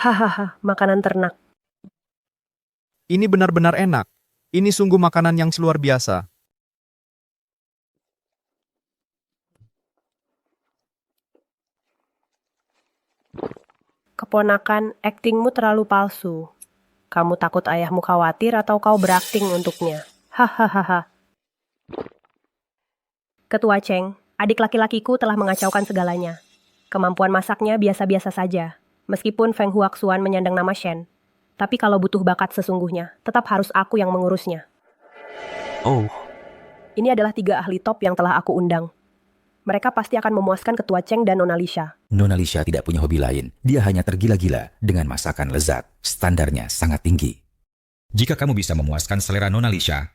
Hahaha, makanan ternak. Ini benar-benar enak. Ini sungguh makanan yang luar biasa. Keponakan, aktingmu terlalu palsu. Kamu takut ayahmu khawatir atau kau berakting untuknya? Hahaha. Ketua Cheng, adik laki-lakiku telah mengacaukan segalanya. Kemampuan masaknya biasa-biasa saja, meskipun Feng Huaxuan menyandang nama Shen. Tapi kalau butuh bakat sesungguhnya, tetap harus aku yang mengurusnya. Oh, Ini adalah 3 ahli top yang telah aku undang. Mereka pasti akan memuaskan Ketua Cheng dan Nona Lisha. Nona Lisha tidak punya hobi lain. Dia hanya tergila-gila dengan masakan lezat. Standarnya sangat tinggi. Jika kamu bisa memuaskan selera Nona Lisha,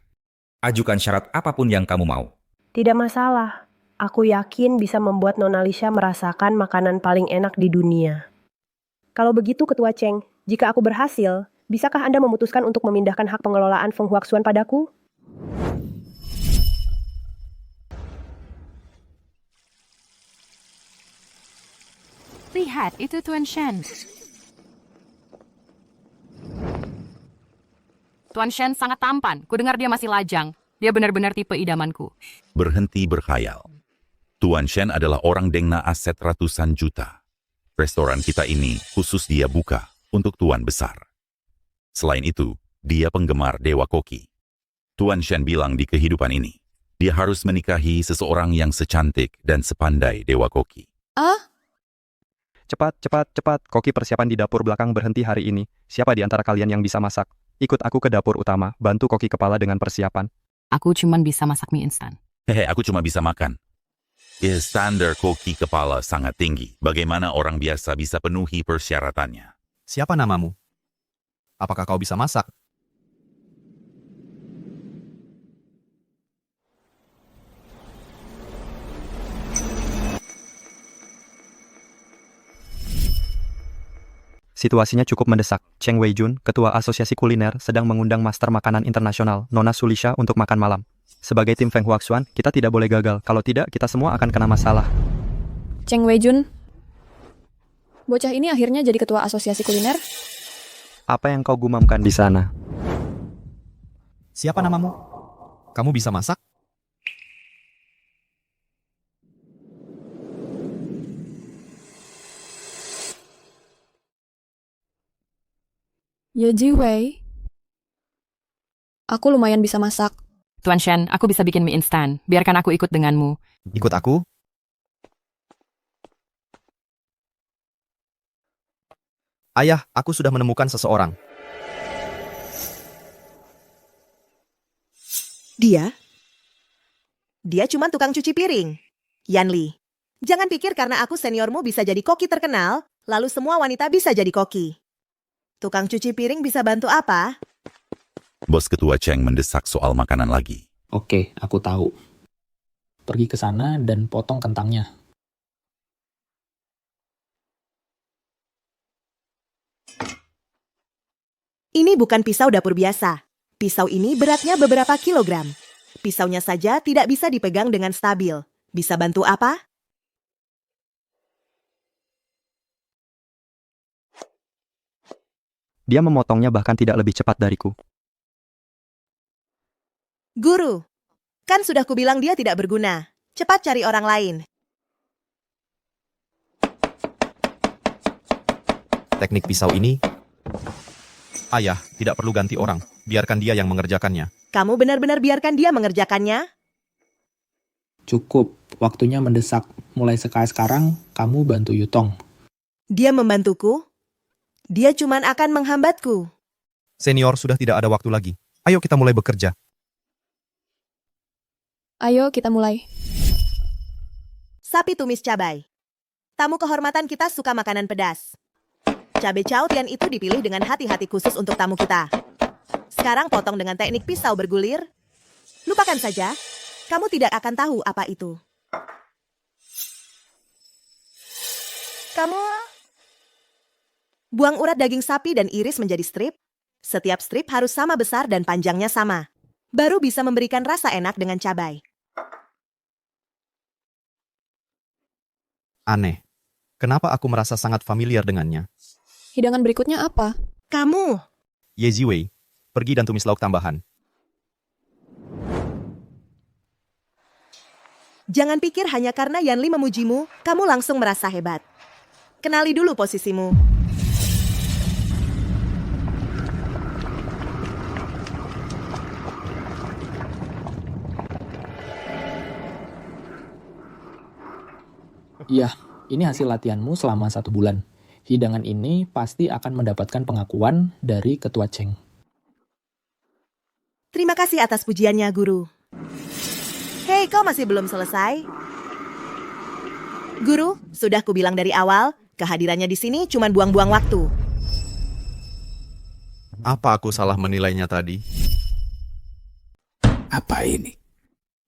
ajukan syarat apapun yang kamu mau. Tidak masalah. Aku yakin bisa membuat Nona Lisha merasakan makanan paling enak di dunia. Kalau begitu Ketua Cheng, jika aku berhasil, bisakah Anda memutuskan untuk memindahkan hak pengelolaan Feng Huaxuan padaku? Lihat, itu Tuan Shen. Tuan Shen sangat tampan. Kudengar dia masih lajang. Dia benar-benar tipe idamanku. Berhenti berkhayal. Tuan Shen adalah orang dengan aset ratusan juta. Restoran kita ini khusus dia buka untuk tuan besar. Selain itu, dia penggemar Dewa Koki. Tuan Shen bilang di kehidupan ini, dia harus menikahi seseorang yang secantik dan sepandai Dewa Koki. cepat, cepat, cepat. Koki persiapan di dapur belakang berhenti hari ini. Siapa di antara kalian yang bisa masak? Ikut aku ke dapur utama, bantu Koki kepala dengan persiapan. Aku cuman bisa masak mie instan. Hehe, aku cuma bisa makan. Standar Koki kepala sangat tinggi. Bagaimana orang biasa bisa penuhi persyaratannya? Siapa namamu? Apakah kau bisa masak? Situasinya cukup mendesak. Cheng Weijun, Ketua Asosiasi Kuliner, sedang mengundang Master Makanan Internasional, Nona Sulisha, untuk makan malam. Sebagai tim Feng Huaxuan, kita tidak boleh gagal. Kalau tidak, kita semua akan kena masalah. Cheng Weijun, bocah ini akhirnya jadi ketua asosiasi kuliner. Apa yang kau gumamkan di sana? Siapa namamu? Kamu bisa masak? Ye Jiwei. Aku lumayan bisa masak. Tuan Shen, aku bisa bikin mie instan. Biarkan aku ikut denganmu. Ikut aku? Ayah, aku sudah menemukan seseorang. Dia? Dia cuma tukang cuci piring. Yanli, jangan pikir karena aku seniormu bisa jadi koki terkenal, lalu semua wanita bisa jadi koki. Tukang cuci piring bisa bantu apa? Bos Ketua Cheng mendesak soal makanan lagi. Oke, aku tahu. Pergi ke sana dan potong kentangnya. Ini bukan pisau dapur biasa. Pisau ini beratnya beberapa kilogram. Pisaunya saja tidak bisa dipegang dengan stabil. Bisa bantu apa? Dia memotongnya bahkan tidak lebih cepat dariku. Guru, kan sudah kubilang dia tidak berguna. Cepat cari orang lain. Teknik pisau ini? Ayah, tidak perlu ganti orang. Biarkan dia yang mengerjakannya. Kamu benar-benar biarkan dia mengerjakannya? Cukup, waktunya mendesak. Mulai sekarang, kamu bantu Yutong. Dia membantuku? Dia cuman akan menghambatku. Senior, sudah tidak ada waktu lagi. Ayo kita mulai bekerja. Ayo kita mulai. Sapi tumis cabai. Tamu kehormatan kita suka makanan pedas. Cabai Chow Tian itu dipilih dengan hati-hati khusus untuk tamu kita. Sekarang potong dengan teknik pisau bergulir. Lupakan saja, kamu tidak akan tahu apa itu. Kamu buang urat daging sapi dan iris menjadi strip. Setiap strip harus sama besar dan panjangnya sama. Baru bisa memberikan rasa enak dengan cabai. Aneh. Kenapa aku merasa sangat familiar dengannya? Hidangan berikutnya apa? Kamu, Ye Ziwei, pergi dan tumis lauk tambahan. jangan pikir hanya karena Yanli memujimu, kamu langsung merasa hebat. Kenali dulu posisimu. Iya, ini hasil latihanmu selama 1 bulan. Hidangan ini pasti akan mendapatkan pengakuan dari Ketua Cheng. Terima kasih atas pujiannya, Guru. Hei, kau masih belum selesai? Guru, sudah kubilang dari awal, kehadirannya di sini cuma buang-buang waktu. Apa aku salah menilainya tadi? Apa ini?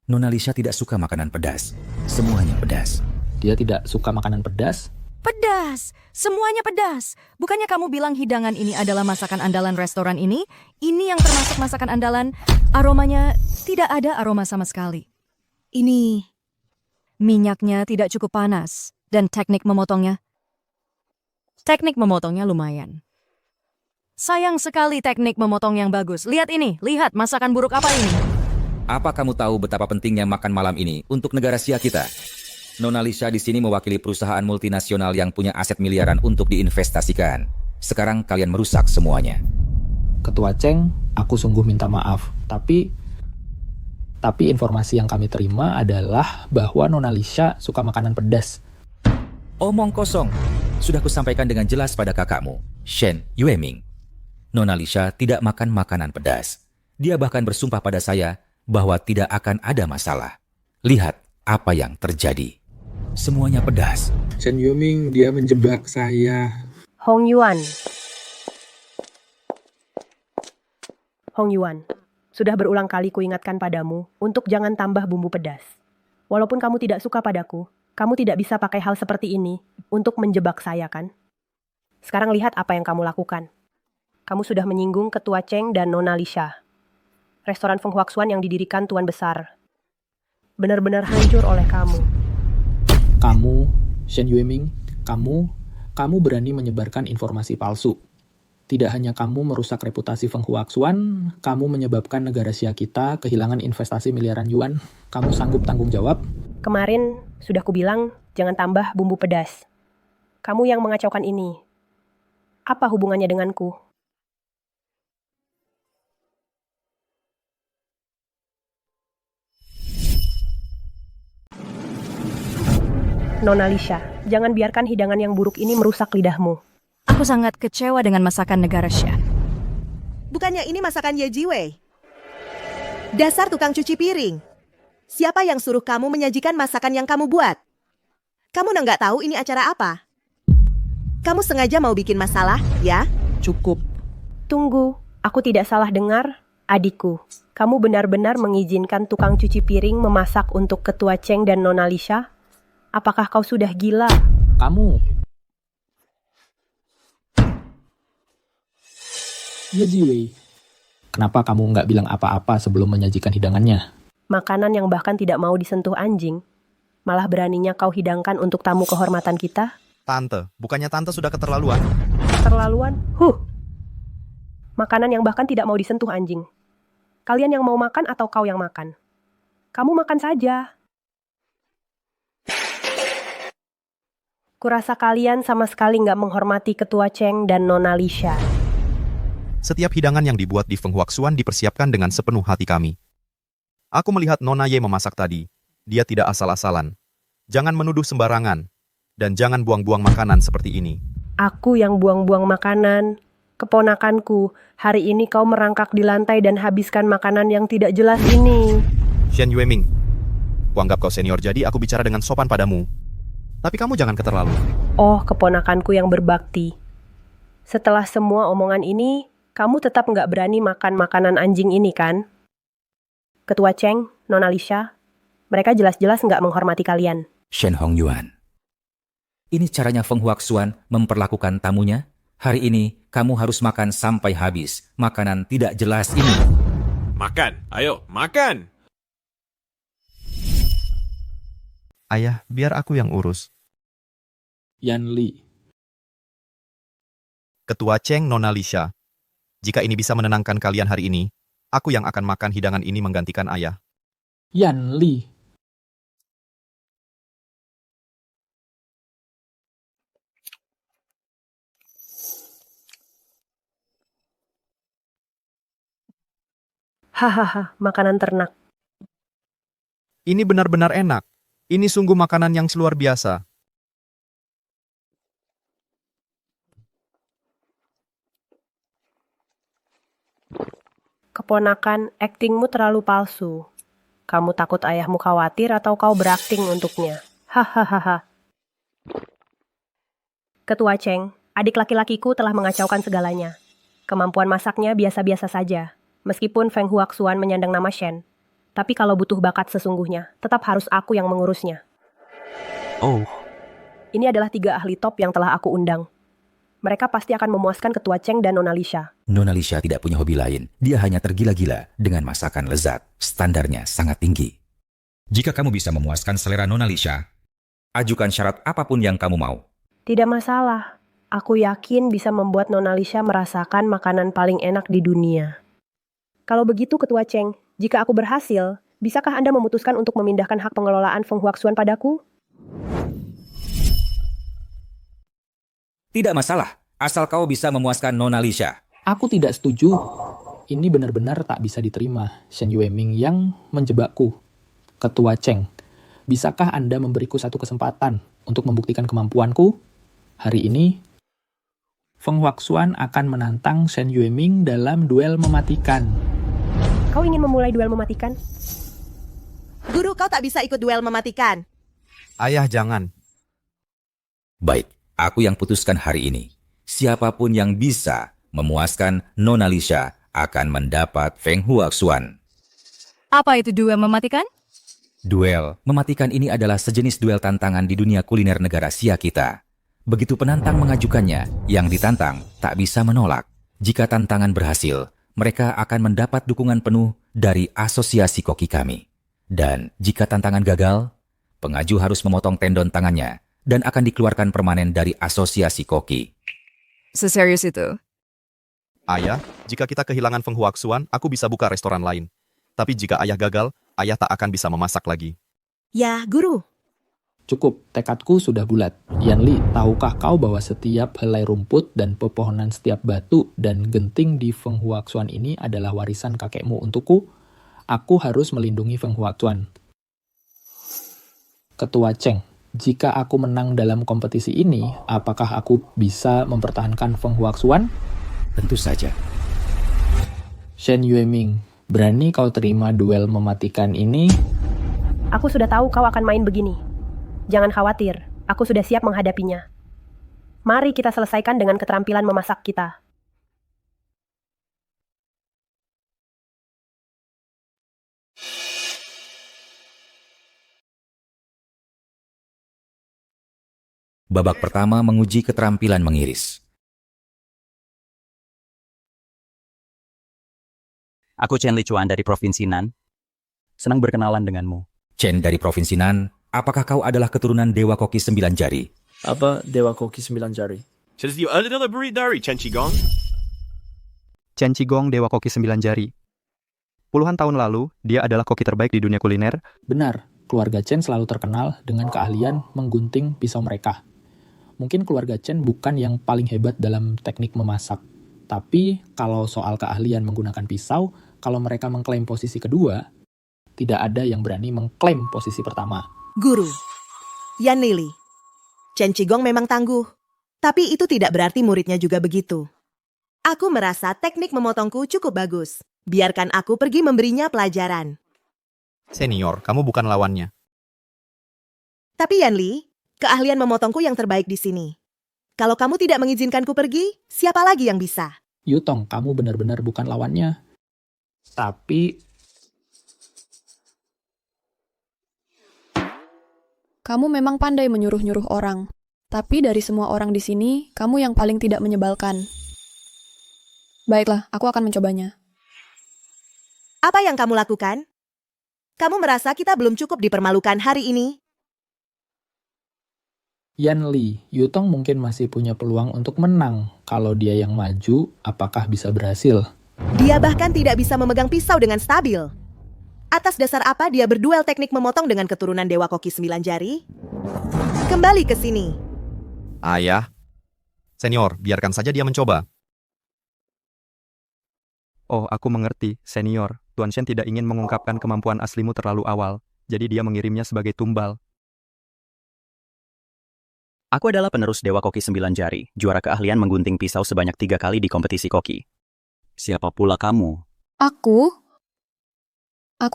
Nona Lisa tidak suka makanan pedas. Semuanya pedas. Dia tidak suka makanan pedas. Pedas! Semuanya pedas! Bukannya kamu bilang hidangan ini adalah masakan andalan restoran ini? Ini yang termasuk masakan andalan. Aromanya tidak ada aroma sama sekali. Ini, Minyaknya tidak cukup panas. Dan teknik memotongnya lumayan. Sayang sekali teknik memotong yang bagus. Lihat ini, lihat masakan buruk apa ini. Apa kamu tahu betapa pentingnya makan malam ini untuk negara Sia kita? Nona Lisa di sini mewakili perusahaan multinasional yang punya aset miliaran untuk diinvestasikan. Sekarang kalian merusak semuanya. Ketua Cheng, aku sungguh minta maaf. Tapi informasi yang kami terima adalah bahwa Nona Lisa suka makanan pedas. Omong kosong. Sudah kusampaikan dengan jelas pada kakakmu, Shen Yueming. Nona Lisa tidak makan makanan pedas. Dia bahkan bersumpah pada saya bahwa tidak akan ada masalah. Lihat apa yang terjadi. Semuanya pedas. Shen Yueming, dia menjebak saya. Hong Yuan. Hong Yuan, sudah berulang kali kuingatkan padamu untuk jangan tambah bumbu pedas. Walaupun kamu tidak suka padaku, kamu tidak bisa pakai hal seperti ini untuk menjebak saya, kan? Sekarang lihat apa yang kamu lakukan. Kamu sudah menyinggung Ketua Cheng dan Nona Lisa. Restoran Feng Huaxuan yang didirikan Tuan Besar. Benar-benar hancur oleh kamu. Kamu, Shen Yueming, kamu berani menyebarkan informasi palsu. Tidak hanya kamu merusak reputasi Feng Huaxuan, kamu menyebabkan negara Sia kita kehilangan investasi miliaran yuan. Kamu sanggup tanggung jawab? Kemarin sudah kubilang jangan tambah bumbu pedas. Kamu yang mengacaukan ini. Apa hubungannya denganku? Nona Lisa, jangan biarkan hidangan yang buruk ini merusak lidahmu. Aku sangat kecewa dengan masakan negara Xia. bukannya ini masakan Ye Jiwei? Dasar tukang cuci piring. Siapa yang suruh kamu menyajikan masakan yang kamu buat? Kamu nggak tahu ini acara apa? Kamu sengaja mau bikin masalah, ya? Cukup. Tunggu, aku tidak salah dengar, adikku. Kamu benar-benar mengizinkan tukang cuci piring memasak untuk Ketua Cheng dan Nona Lisa? Apakah kau sudah gila? Kamu. Ye Jiwei. Kenapa kamu nggak bilang apa-apa sebelum menyajikan hidangannya? Makanan yang bahkan tidak mau disentuh anjing. Malah beraninya kau hidangkan untuk tamu kehormatan kita? Tante, bukannya tante sudah keterlaluan? Keterlaluan? Makanan yang bahkan tidak mau disentuh anjing. Kalian yang mau makan atau kau yang makan? Kamu makan saja. Kurasa kalian sama sekali nggak menghormati Ketua Cheng dan Nona Lisa. Setiap hidangan yang dibuat di Feng Huaxuan dipersiapkan dengan sepenuh hati kami. Aku melihat Nona Ye memasak tadi. Dia tidak asal-asalan. Jangan menuduh sembarangan. Dan jangan buang-buang makanan seperti ini. Aku yang buang-buang makanan. Keponakanku, hari ini kau merangkak di lantai dan habiskan makanan yang tidak jelas ini. Shen Yueming, kuanggap kau senior jadi aku bicara dengan sopan padamu. Tapi kamu jangan keterlaluan. Oh, keponakanku yang berbakti. Setelah semua omongan ini, kamu tetap nggak berani makan makanan anjing ini, kan? Ketua Cheng, Nona Lisa, mereka jelas-jelas nggak menghormati kalian. Shen Hongyuan. Ini caranya Feng Huaxuan memperlakukan tamunya? Hari ini, kamu harus makan sampai habis. Makanan tidak jelas ini. Makan, ayo, makan! Ayah, biar aku yang urus. Yan Li. Ketua Cheng, Nona Lisha. Jika ini bisa menenangkan kalian hari ini, aku yang akan makan hidangan ini menggantikan ayah. Yan Li. Hahaha, makanan ternak. Ini benar-benar enak. Ini sungguh makanan yang luar biasa. Keponakan, aktingmu terlalu palsu. Kamu takut ayahmu khawatir atau kau berakting untuknya? Hahaha. Ketua Cheng, adik laki-lakiku telah mengacaukan segalanya. Kemampuan masaknya biasa-biasa saja, meskipun Feng Huaxuan menyandang nama Shen. Tapi kalau butuh bakat sesungguhnya, tetap harus aku yang mengurusnya. Oh, Ini adalah 3 ahli top yang telah aku undang. Mereka pasti akan memuaskan Ketua Cheng dan Nona Lisha. Nona Lisha tidak punya hobi lain. Dia hanya tergila-gila dengan masakan lezat. Standarnya sangat tinggi. Jika kamu bisa memuaskan selera Nona Lisha, ajukan syarat apapun yang kamu mau. Tidak masalah. Aku yakin bisa membuat Nona Lisha merasakan makanan paling enak di dunia. Kalau begitu Ketua Cheng, jika aku berhasil, bisakah Anda memutuskan untuk memindahkan hak pengelolaan Feng Huaxuan padaku? Tidak masalah, asal kau bisa memuaskan Nona Lisha. Aku tidak setuju. Ini benar-benar tak bisa diterima, Shen Yueming yang menjebakku. Ketua Cheng, bisakah Anda memberiku satu kesempatan untuk membuktikan kemampuanku? Hari ini, Feng Huaxuan akan menantang Shen Yueming dalam duel mematikan. Kau ingin memulai duel mematikan? Guru, kau tak bisa ikut duel mematikan. Ayah, jangan. Baik, aku yang putuskan hari ini. Siapapun yang bisa memuaskan Nona Lisha akan mendapat Feng Huaxuan. Apa itu duel mematikan? Duel mematikan ini adalah sejenis duel tantangan di dunia kuliner negara Sia kita. Begitu penantang mengajukannya, yang ditantang tak bisa menolak. Jika tantangan berhasil, mereka akan mendapat dukungan penuh dari asosiasi koki kami. Dan jika tantangan gagal, pengaju harus memotong tendon tangannya dan akan dikeluarkan permanen dari asosiasi koki. Seserius itu? Ayah, jika kita kehilangan Feng Huaxuan, aku bisa buka restoran lain. Tapi jika ayah gagal, ayah tak akan bisa memasak lagi. Ya, guru. Cukup, tekadku sudah bulat. Yan Li, tahukah kau bahwa setiap helai rumput dan pepohonan setiap batu dan genting di Feng Huaxuan ini adalah warisan kakekmu untukku? Aku harus melindungi Feng Huaxuan. Ketua Cheng, jika aku menang dalam kompetisi ini, apakah aku bisa mempertahankan Feng Huaxuan? Tentu saja. Shen Yueming, berani kau terima duel mematikan ini? Aku sudah tahu kau akan main begini. Jangan khawatir, aku sudah siap menghadapinya. Mari kita selesaikan dengan keterampilan memasak kita. Babak pertama menguji keterampilan mengiris. aku Chen Lichuan dari Provinsi Nan. Senang berkenalan denganmu. Chen dari Provinsi Nan, apakah kau adalah keturunan Dewa Koki 9 Jari? Apa Dewa Koki 9 Jari? Chen Qigong, Dewa Koki 9 Jari. Puluhan tahun lalu, dia adalah koki terbaik di dunia kuliner. Benar, keluarga Chen selalu terkenal dengan keahlian menggunting pisau mereka. Mungkin keluarga Chen bukan yang paling hebat dalam teknik memasak. Tapi kalau soal keahlian menggunakan pisau, kalau mereka mengklaim posisi kedua, tidak ada yang berani mengklaim posisi pertama. Guru, Yan Lili. Chen Qigong memang tangguh. Tapi itu tidak berarti muridnya juga begitu. Aku merasa teknik memotongku cukup bagus. Biarkan aku pergi memberinya pelajaran. Senior, kamu bukan lawannya. Tapi Yan Li, keahlian memotongku yang terbaik di sini. Kalau kamu tidak mengizinkanku pergi, siapa lagi yang bisa? Yutong, kamu benar-benar bukan lawannya. Tapi Kamu memang pandai menyuruh-nyuruh orang. Tapi dari semua orang di sini, kamu yang paling tidak menyebalkan. Baiklah, aku akan mencobanya. Apa yang kamu lakukan? Kamu merasa kita belum cukup dipermalukan hari ini? Yan Li, Yutong mungkin masih punya peluang untuk menang. Kalau dia yang maju, apakah bisa berhasil? Dia bahkan tidak bisa memegang pisau dengan stabil. Atas dasar apa dia berduel teknik memotong dengan keturunan Dewa Koki 9 jari? Kembali ke sini. Ayah. Senior, biarkan saja dia mencoba. Oh, aku mengerti, senior. Tuan Shen tidak ingin mengungkapkan kemampuan aslimu terlalu awal, jadi dia mengirimnya sebagai tumbal. Aku adalah penerus Dewa Koki 9 jari, juara keahlian menggunting pisau sebanyak 3 kali di kompetisi koki. Siapa pula kamu? Aku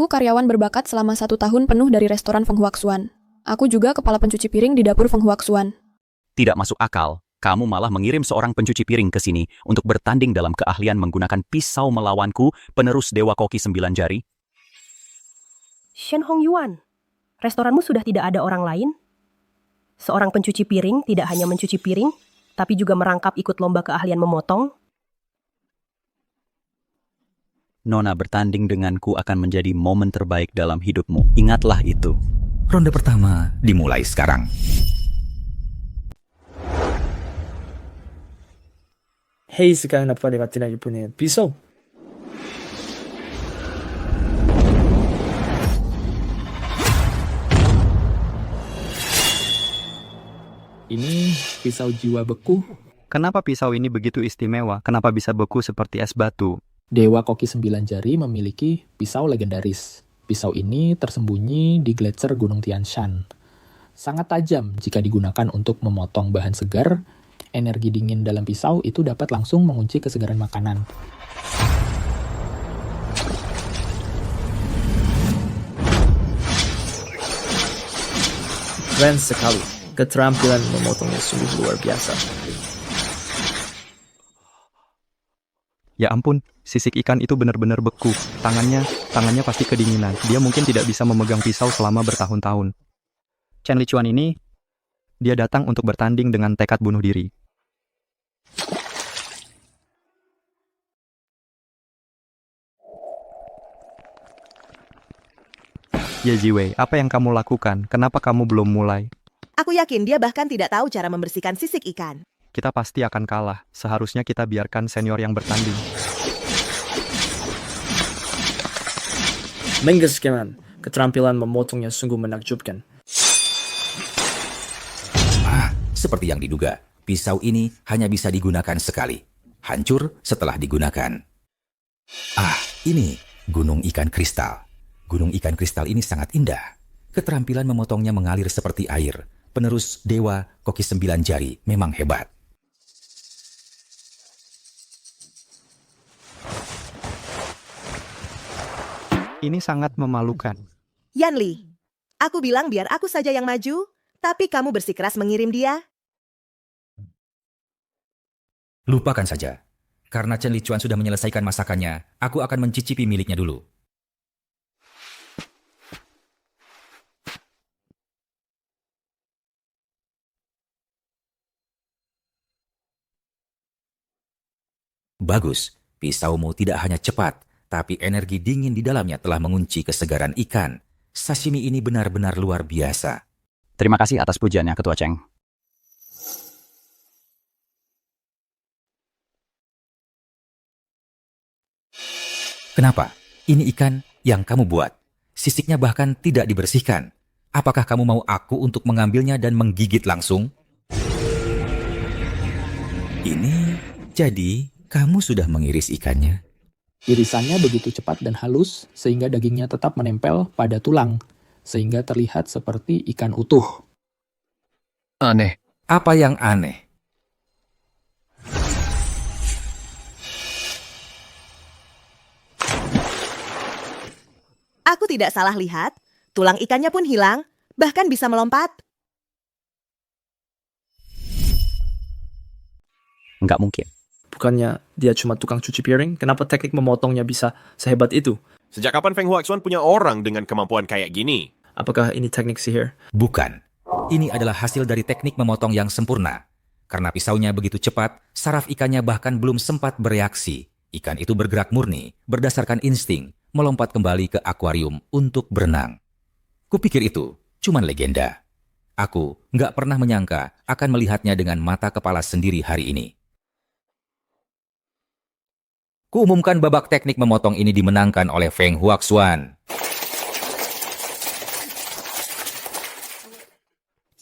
karyawan berbakat selama 1 tahun penuh dari restoran Feng Huaxuan. Aku juga kepala pencuci piring di dapur Feng Huaxuan. Tidak masuk akal. Kamu malah mengirim seorang pencuci piring ke sini untuk bertanding dalam keahlian menggunakan pisau melawanku, penerus Dewa Koki 9 jari. Shen Hongyuan, restoranmu sudah tidak ada orang lain? Seorang pencuci piring tidak hanya mencuci piring, tapi juga merangkap ikut lomba keahlian memotong. Nona bertanding denganku akan menjadi momen terbaik dalam hidupmu. Ingatlah itu. Ronde pertama dimulai sekarang. 헤이스 가는 아빠리 같은 이번에 비서. Ini pisau jiwa beku. Kenapa pisau ini begitu istimewa? Kenapa bisa beku seperti es batu? Dewa Koki 9 jari memiliki pisau legendaris. Pisau ini tersembunyi di gletser Gunung Tian Shan. Sangat tajam jika digunakan untuk memotong bahan segar. Energi dingin dalam pisau itu dapat langsung mengunci kesegaran makanan. Keren sekali. Keterampilan memotongnya sungguh luar biasa. Ya ampun, sisik ikan itu benar-benar beku. Tangannya pasti kedinginan. Dia mungkin tidak bisa memegang pisau selama bertahun-tahun. Chen Lichuan ini, dia datang untuk bertanding dengan tekad bunuh diri. Ye Jiwei, apa yang kamu lakukan? Kenapa kamu belum mulai? Aku yakin dia bahkan tidak tahu cara membersihkan sisik ikan. Kita pasti akan kalah. Seharusnya kita biarkan senior yang bertanding. Menggesekkan. Keterampilan memotongnya sungguh menakjubkan. Seperti yang diduga, pisau ini hanya bisa digunakan sekali. Hancur setelah digunakan. Ini gunung ikan kristal. Gunung ikan kristal ini sangat indah. Keterampilan memotongnya mengalir seperti air. Penerus Dewa Koki 9 jari memang hebat. Ini sangat memalukan. Yan Li, aku bilang biar aku saja yang maju, tapi kamu bersikeras mengirim dia. Lupakan saja. Karena Chen Lichuan sudah menyelesaikan masakannya, aku akan mencicipi miliknya dulu. Bagus, pisaumu tidak hanya cepat, tapi energi dingin di dalamnya telah mengunci kesegaran ikan. Sashimi ini benar-benar luar biasa. Terima kasih atas pujiannya, Ketua Cheng. Kenapa? Ini ikan yang kamu buat. Sisiknya bahkan tidak dibersihkan. Apakah kamu mau aku untuk mengambilnya dan menggigit langsung? Ini jadi kamu sudah mengiris ikannya. Irisannya begitu cepat dan halus sehingga dagingnya tetap menempel pada tulang, sehingga terlihat seperti ikan utuh. Aneh. Apa yang aneh? Aku tidak salah lihat, tulang ikannya pun hilang, bahkan bisa melompat. Nggak mungkin. Bukannya dia cuma tukang cuci piring, kenapa teknik memotongnya bisa sehebat itu? Sejak kapan Feng Huaxuan punya orang dengan kemampuan kayak gini? Apakah ini teknik sihir? Bukan. Ini adalah hasil dari teknik memotong yang sempurna. Karena pisaunya begitu cepat, saraf ikannya bahkan belum sempat bereaksi. Ikan itu bergerak murni, berdasarkan insting, melompat kembali ke akuarium untuk berenang. Kupikir itu cuma legenda. Aku nggak pernah menyangka akan melihatnya dengan mata kepala sendiri hari ini. Kuumumkan babak teknik memotong ini dimenangkan oleh Feng Huaxuan.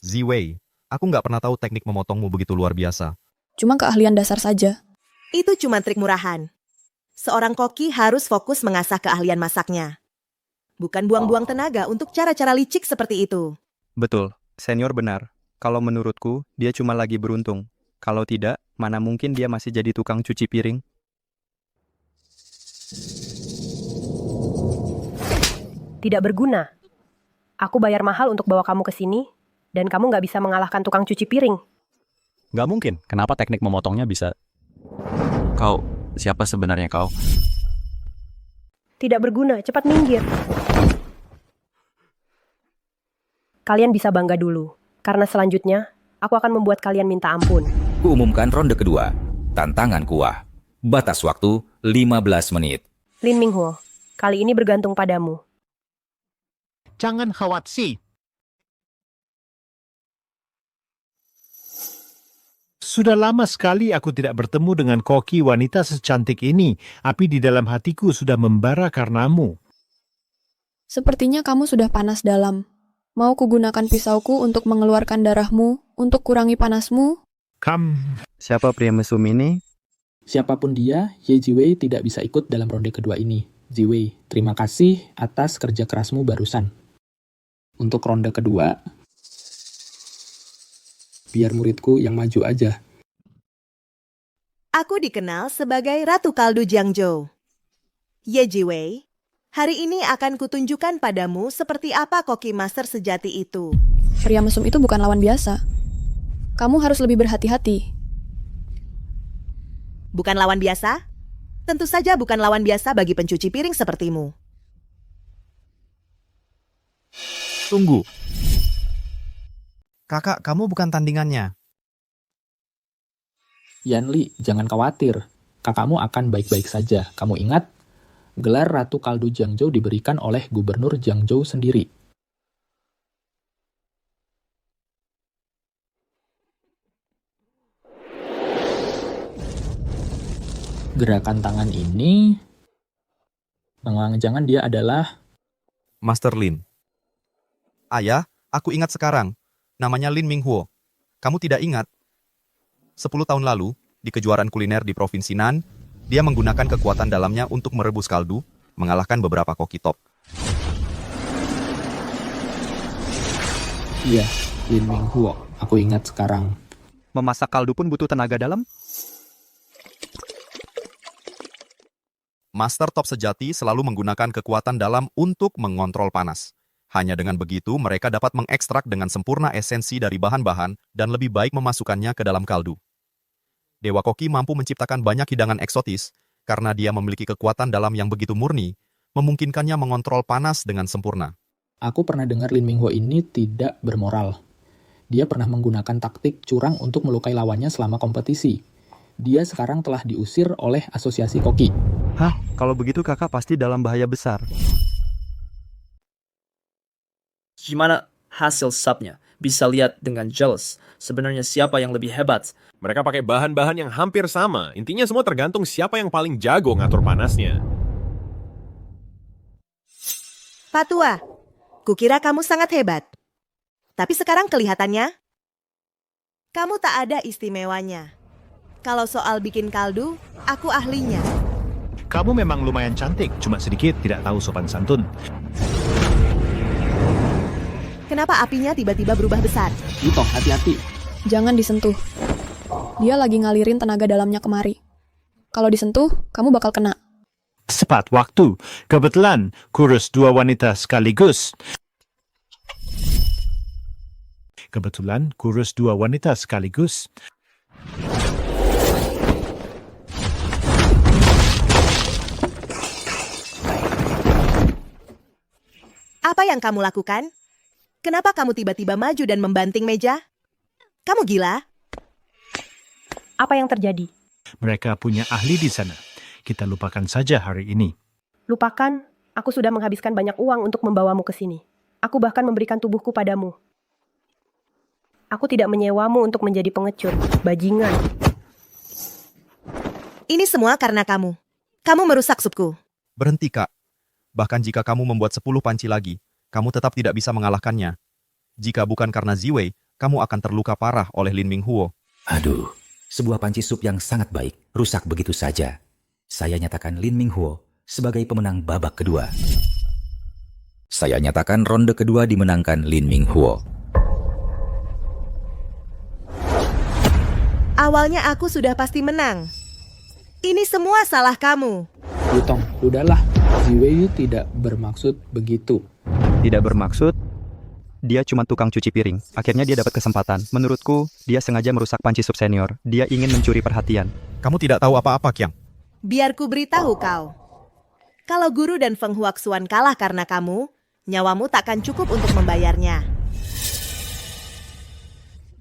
Ziwei, aku nggak pernah tahu teknik memotongmu begitu luar biasa. Cuma keahlian dasar saja. Itu cuma trik murahan. Seorang koki harus fokus mengasah keahlian masaknya. Bukan buang-buang tenaga untuk cara-cara licik seperti itu. Betul, senior benar. Kalau menurutku, dia cuma lagi beruntung. Kalau tidak, mana mungkin dia masih jadi tukang cuci piring? Tidak berguna. Aku bayar mahal untuk bawa kamu ke sini, dan kamu nggak bisa mengalahkan tukang cuci piring. Nggak mungkin. Kenapa teknik memotongnya bisa? Kau, siapa sebenarnya kau? Tidak berguna, cepat minggir. Kalian bisa bangga dulu, karena selanjutnya, aku akan membuat kalian minta ampun. Kuumumkan ronde kedua. Tantangan kuah. Batas waktu 15 menit. Lin Minghuo, kali ini bergantung padamu. Jangan khawatir. Sudah lama sekali aku tidak bertemu dengan koki wanita secantik ini. Api di dalam hatiku sudah membara karenamu. Sepertinya kamu sudah panas dalam. Mau kugunakan pisauku untuk mengeluarkan darahmu, untuk kurangi panasmu? Siapa pria mesum ini? Siapapun dia, Ye Jiwei tidak bisa ikut dalam ronde kedua ini. Jiwei, terima kasih atas kerja kerasmu barusan. Untuk ronde kedua, biar muridku yang maju aja. Aku dikenal sebagai Ratu Kaldu Jiangzhou. Ye Jiwei, hari ini akan kutunjukkan padamu seperti apa koki master sejati itu. Pria mesum itu bukan lawan biasa. Kamu harus lebih berhati-hati. Bukan lawan biasa? Tentu saja bukan lawan biasa bagi pencuci piring sepertimu. Tunggu. Kakak, kamu bukan tandingannya. Yanli, jangan khawatir. Kakakmu akan baik-baik saja. Kamu ingat? Gelar Ratu Kaldu Jiangzhou diberikan oleh Gubernur Jiangzhou sendiri. Gerakan tangan ini, jangan dia adalah Master Lin. Ayah, aku ingat sekarang. Namanya Lin Minghuo. Kamu tidak ingat? 10 tahun lalu, di kejuaraan kuliner di Provinsi Nan, dia menggunakan kekuatan dalamnya untuk merebus kaldu, mengalahkan beberapa koki top. Iya, Lin Minghuo. Aku ingat sekarang. Memasak kaldu pun butuh tenaga dalam? Master top sejati selalu menggunakan kekuatan dalam untuk mengontrol panas. Hanya dengan begitu, mereka dapat mengekstrak dengan sempurna esensi dari bahan-bahan dan lebih baik memasukkannya ke dalam kaldu. Dewa Koki mampu menciptakan banyak hidangan eksotis, karena dia memiliki kekuatan dalam yang begitu murni, memungkinkannya mengontrol panas dengan sempurna. Aku pernah dengar Lin Minghuo ini tidak bermoral. Dia pernah menggunakan taktik curang untuk melukai lawannya selama kompetisi. Dia sekarang telah diusir oleh asosiasi koki. Hah? Kalau begitu kakak pasti dalam bahaya besar. Gimana hasil subnya? Bisa lihat dengan jelas sebenarnya siapa yang lebih hebat. Mereka pakai bahan-bahan yang hampir sama. Intinya semua tergantung siapa yang paling jago ngatur panasnya. Patua, kukira kamu sangat hebat. Tapi sekarang kelihatannya, kamu tak ada istimewanya. Kalau soal bikin kaldu, aku ahlinya. Kamu memang lumayan cantik, cuma sedikit tidak tahu sopan santun. Kenapa apinya tiba-tiba berubah besar? Yutong, hati-hati. Jangan disentuh. Dia lagi ngalirin tenaga dalamnya kemari. Kalau disentuh, kamu bakal kena. Cepat waktu. Kebetulan, kurus dua wanita sekaligus. Apa yang kamu lakukan? Kenapa kamu tiba-tiba maju dan membanting meja? Kamu gila? Apa yang terjadi? Mereka punya ahli di sana. Kita lupakan saja hari ini. Lupakan, aku sudah menghabiskan banyak uang untuk membawamu ke sini. Aku bahkan memberikan tubuhku padamu. Aku tidak menyewamu untuk menjadi pengecut, bajingan. Ini semua karena kamu. Kamu merusak supku. Berhenti, Kak. Bahkan jika kamu membuat 10 panci lagi, kamu tetap tidak bisa mengalahkannya. Jika bukan karena Ziwei, kamu akan terluka parah oleh Lin Minghuo. Aduh, sebuah panci sup yang sangat baik rusak begitu saja. Saya nyatakan Lin Minghuo sebagai pemenang babak kedua. Saya nyatakan ronde kedua dimenangkan Lin Minghuo. Awalnya aku sudah pasti menang. Ini semua salah kamu. Yutong, udahlah. Ziwei tidak bermaksud begitu. Tidak bermaksud, dia cuma tukang cuci piring. Akhirnya dia dapat kesempatan. Menurutku, dia sengaja merusak panci sub senior. Dia ingin mencuri perhatian. Kamu tidak tahu apa-apa, Qiang. Biar ku beritahu kau. Kalau guru dan Feng Huaxuan kalah karena kamu, nyawamu takkan cukup untuk membayarnya.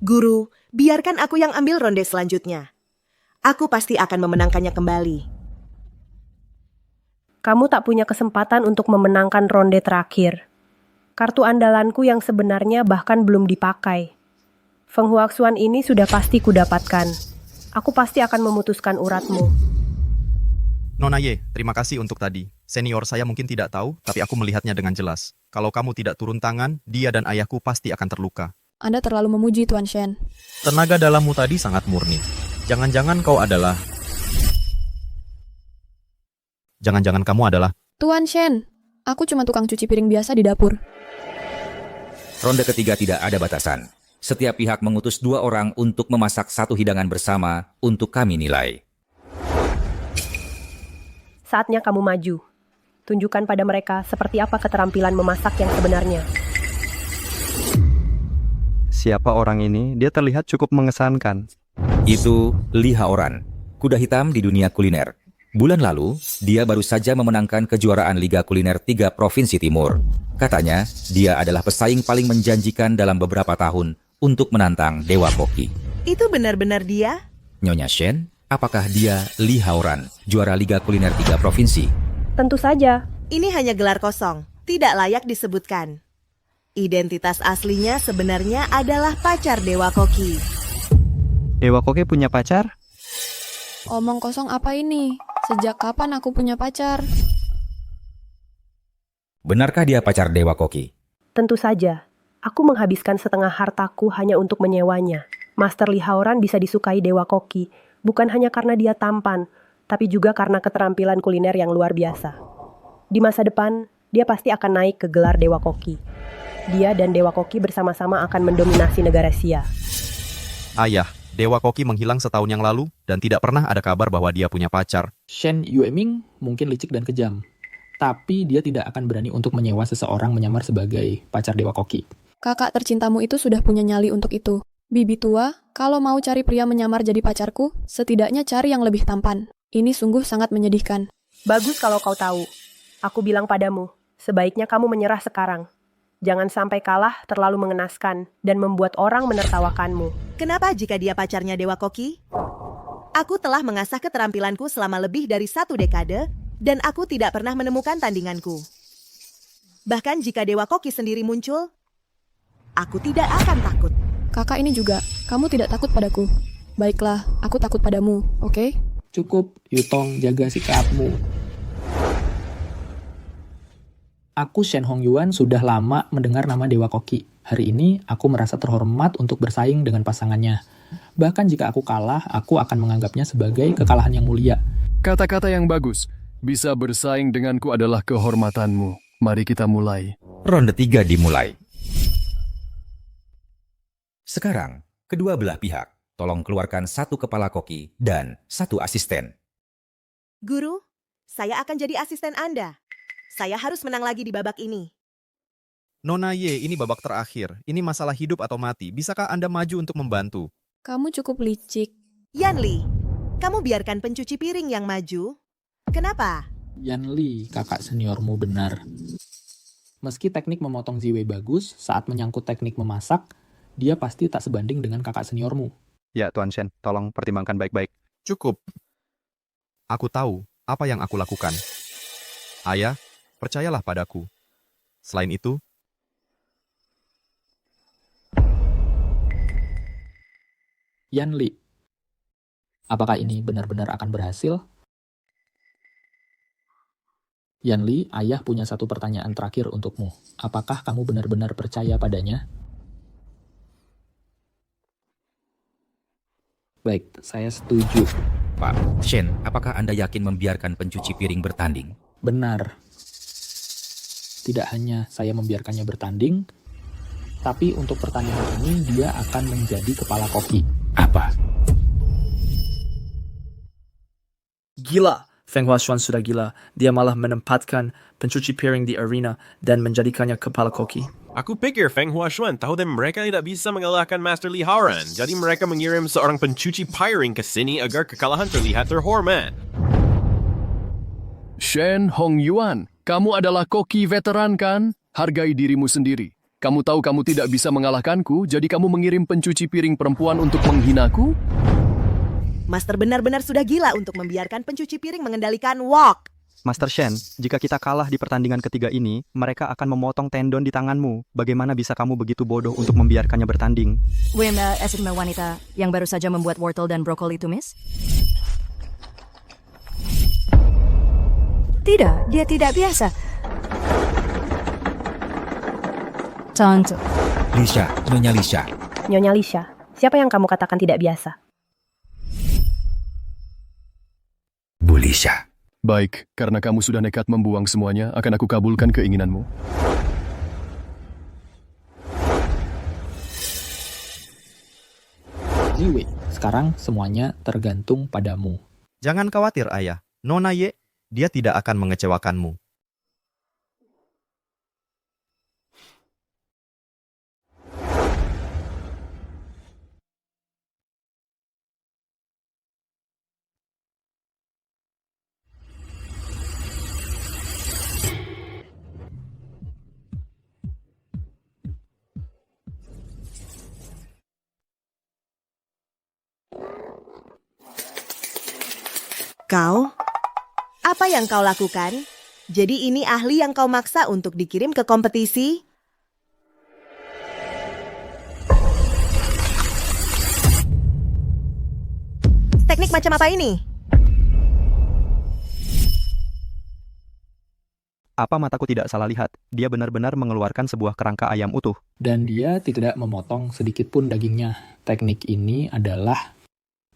Guru, biarkan aku yang ambil ronde selanjutnya. Aku pasti akan memenangkannya kembali. Kamu tak punya kesempatan untuk memenangkan ronde terakhir. Kartu andalanku yang sebenarnya bahkan belum dipakai. Feng Huaxuan ini sudah pasti kudapatkan. Aku pasti akan memutuskan uratmu. Nona Ye, terima kasih untuk tadi. Senior saya mungkin tidak tahu, tapi aku melihatnya dengan jelas. Kalau kamu tidak turun tangan, dia dan ayahku pasti akan terluka. Anda terlalu memuji, Tuan Shen. Tenaga dalammu tadi sangat murni. Jangan-jangan kamu adalah... Tuan Shen, aku cuma tukang cuci piring biasa di dapur. Ronde ketiga tidak ada batasan. Setiap pihak mengutus 2 orang untuk memasak satu hidangan bersama untuk kami nilai. Saatnya kamu maju. Tunjukkan pada mereka seperti apa keterampilan memasak yang sebenarnya. Siapa orang ini? Dia terlihat cukup mengesankan. Itu Li Haoran, kuda hitam di dunia kuliner. Bulan lalu, dia baru saja memenangkan kejuaraan Liga Kuliner 3 Provinsi Timur. Katanya, dia adalah pesaing paling menjanjikan dalam beberapa tahun untuk menantang Dewa Koki. Itu benar-benar dia? Nyonya Shen, apakah dia Li Haoran, juara Liga Kuliner 3 Provinsi? Tentu saja. Ini hanya gelar kosong, tidak layak disebutkan. Identitas aslinya sebenarnya adalah pacar Dewa Koki. Dewa Koki punya pacar? Omong kosong apa ini? Sejak kapan aku punya pacar? Benarkah dia pacar Dewa Koki? Tentu saja. Aku menghabiskan setengah hartaku hanya untuk menyewanya. Master Li Haoran bisa disukai Dewa Koki, bukan hanya karena dia tampan, tapi juga karena keterampilan kuliner yang luar biasa. Di masa depan, dia pasti akan naik ke gelar Dewa Koki. Dia dan Dewa Koki bersama-sama akan mendominasi negara Xia. Ayah, Dewa Koki menghilang setahun yang lalu dan tidak pernah ada kabar bahwa dia punya pacar. Shen Yueming mungkin licik dan kejam, tapi dia tidak akan berani untuk menyewa seseorang menyamar sebagai pacar Dewa Koki. Kakak tercintamu itu sudah punya nyali untuk itu. Bibi tua, kalau mau cari pria menyamar jadi pacarku, setidaknya cari yang lebih tampan. Ini sungguh sangat menyedihkan. Bagus kalau kau tahu. Aku bilang padamu, sebaiknya kamu menyerah sekarang. Jangan sampai kalah terlalu mengenaskan dan membuat orang menertawakanmu. Kenapa jika dia pacarnya Dewa Koki? Aku telah mengasah keterampilanku selama lebih dari 1 dekade, dan aku tidak pernah menemukan tandinganku. Bahkan jika Dewa Koki sendiri muncul, aku tidak akan takut. Kakak ini juga, kamu tidak takut padaku. Baiklah, aku takut padamu, oke? Cukup, Yutong, jaga sikapmu. Aku Shen Hongyuan sudah lama mendengar nama Dewa Koki. Hari ini aku merasa terhormat untuk bersaing dengan pasangannya. Bahkan jika aku kalah, aku akan menganggapnya sebagai kekalahan yang mulia. Kata-kata yang bagus. Bisa bersaing denganku adalah kehormatanmu. Mari kita mulai. Ronde 3 dimulai. Sekarang, kedua belah pihak, tolong keluarkan 1 kepala koki dan 1 asisten. Guru, saya akan jadi asisten Anda. Saya harus menang lagi di babak ini. Nona Ye, ini babak terakhir. Ini masalah hidup atau mati. Bisakah Anda maju untuk membantu? Kamu cukup licik. Yan Li, kamu biarkan pencuci piring yang maju. Kenapa? Yan Li, kakak seniormu benar. Meski teknik memotong Ziwei bagus, saat menyangkut teknik memasak, dia pasti tak sebanding dengan kakak seniormu. Ya, Tuan Shen, tolong pertimbangkan baik-baik. Cukup. Aku tahu apa yang aku lakukan. Ayah, percayalah padaku. Selain itu, Yanli. Apakah ini benar-benar akan berhasil? Yanli, ayah punya satu pertanyaan terakhir untukmu. Apakah kamu benar-benar percaya padanya? Baik, saya setuju. Pak, Shen, apakah Anda yakin membiarkan pencuci piring bertanding? Benar. Tidak hanya saya membiarkannya bertanding, tapi untuk pertandingan ini dia akan menjadi kepala koki. Apa? Gila! Feng Huashuan sudah gila. Dia malah menempatkan pencuci piring di arena dan menjadikannya kepala koki. Aku pikir Feng Huashuan tahu dan mereka tidak bisa mengalahkan Master Li Haoran. Jadi mereka mengirim seorang pencuci piring ke sini agar kekalahan terlihat terhormat. Shen Hongyuan, kamu adalah koki veteran kan? Hargai dirimu sendiri. Kamu tahu kamu tidak bisa mengalahkanku, jadi kamu mengirim pencuci piring perempuan untuk menghinaku? Master benar-benar sudah gila untuk membiarkan pencuci piring mengendalikan wok. Master Shen, jika kita kalah di pertandingan ketiga ini, mereka akan memotong tendon di tanganmu. Bagaimana bisa kamu begitu bodoh untuk membiarkannya bertanding? Estima wanita yang baru saja membuat wortel dan brokoli tumis? Tidak, dia tidak biasa. Tante. Lisha, Nyonya Lisha. Nyonya Lisha, siapa yang kamu katakan tidak biasa? Bu Lisha. Baik, karena kamu sudah nekat membuang semuanya, akan aku kabulkan keinginanmu. Ziwei, sekarang semuanya tergantung padamu. Jangan khawatir, Ayah. Nona Ye, dia tidak akan mengecewakanmu. Kau? Apa yang kau lakukan? Jadi ini ahli yang kau maksa untuk dikirim ke kompetisi? Teknik macam apa ini? Apa mataku tidak salah lihat? Dia benar-benar mengeluarkan sebuah kerangka ayam utuh. Dan dia tidak memotong sedikit pun dagingnya. Teknik ini adalah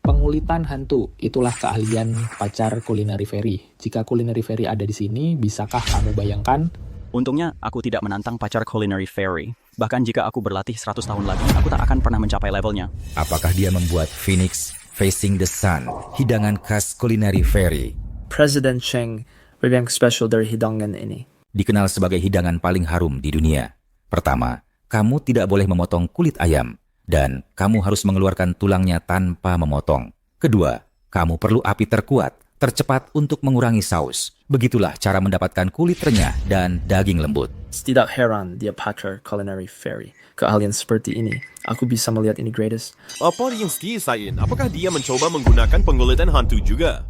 pengulitan hantu. Itulah keahlian pacar Culinary Fairy. Jika Culinary Fairy ada di sini, bisakah kamu bayangkan? Untungnya, aku tidak menantang pacar Culinary Fairy. Bahkan jika aku berlatih 100 tahun lagi, aku tak akan pernah mencapai levelnya. Apakah dia membuat Phoenix Facing the Sun, hidangan khas Culinary Fairy? Presiden Cheng, yang spesial dari hidangan ini. Dikenal sebagai hidangan paling harum di dunia. Pertama, kamu tidak boleh memotong kulit ayam. Dan kamu harus mengeluarkan tulangnya tanpa memotong. Kedua, kamu perlu api terkuat, tercepat untuk mengurangi saus. Begitulah cara mendapatkan kulit renyah dan daging lembut. Tidak heran dia pacar Culinary Fairy. Keahlian seperti ini, aku bisa melihat ini greatest. Apa yang disain? Apakah dia mencoba menggunakan pengulitan hantu juga?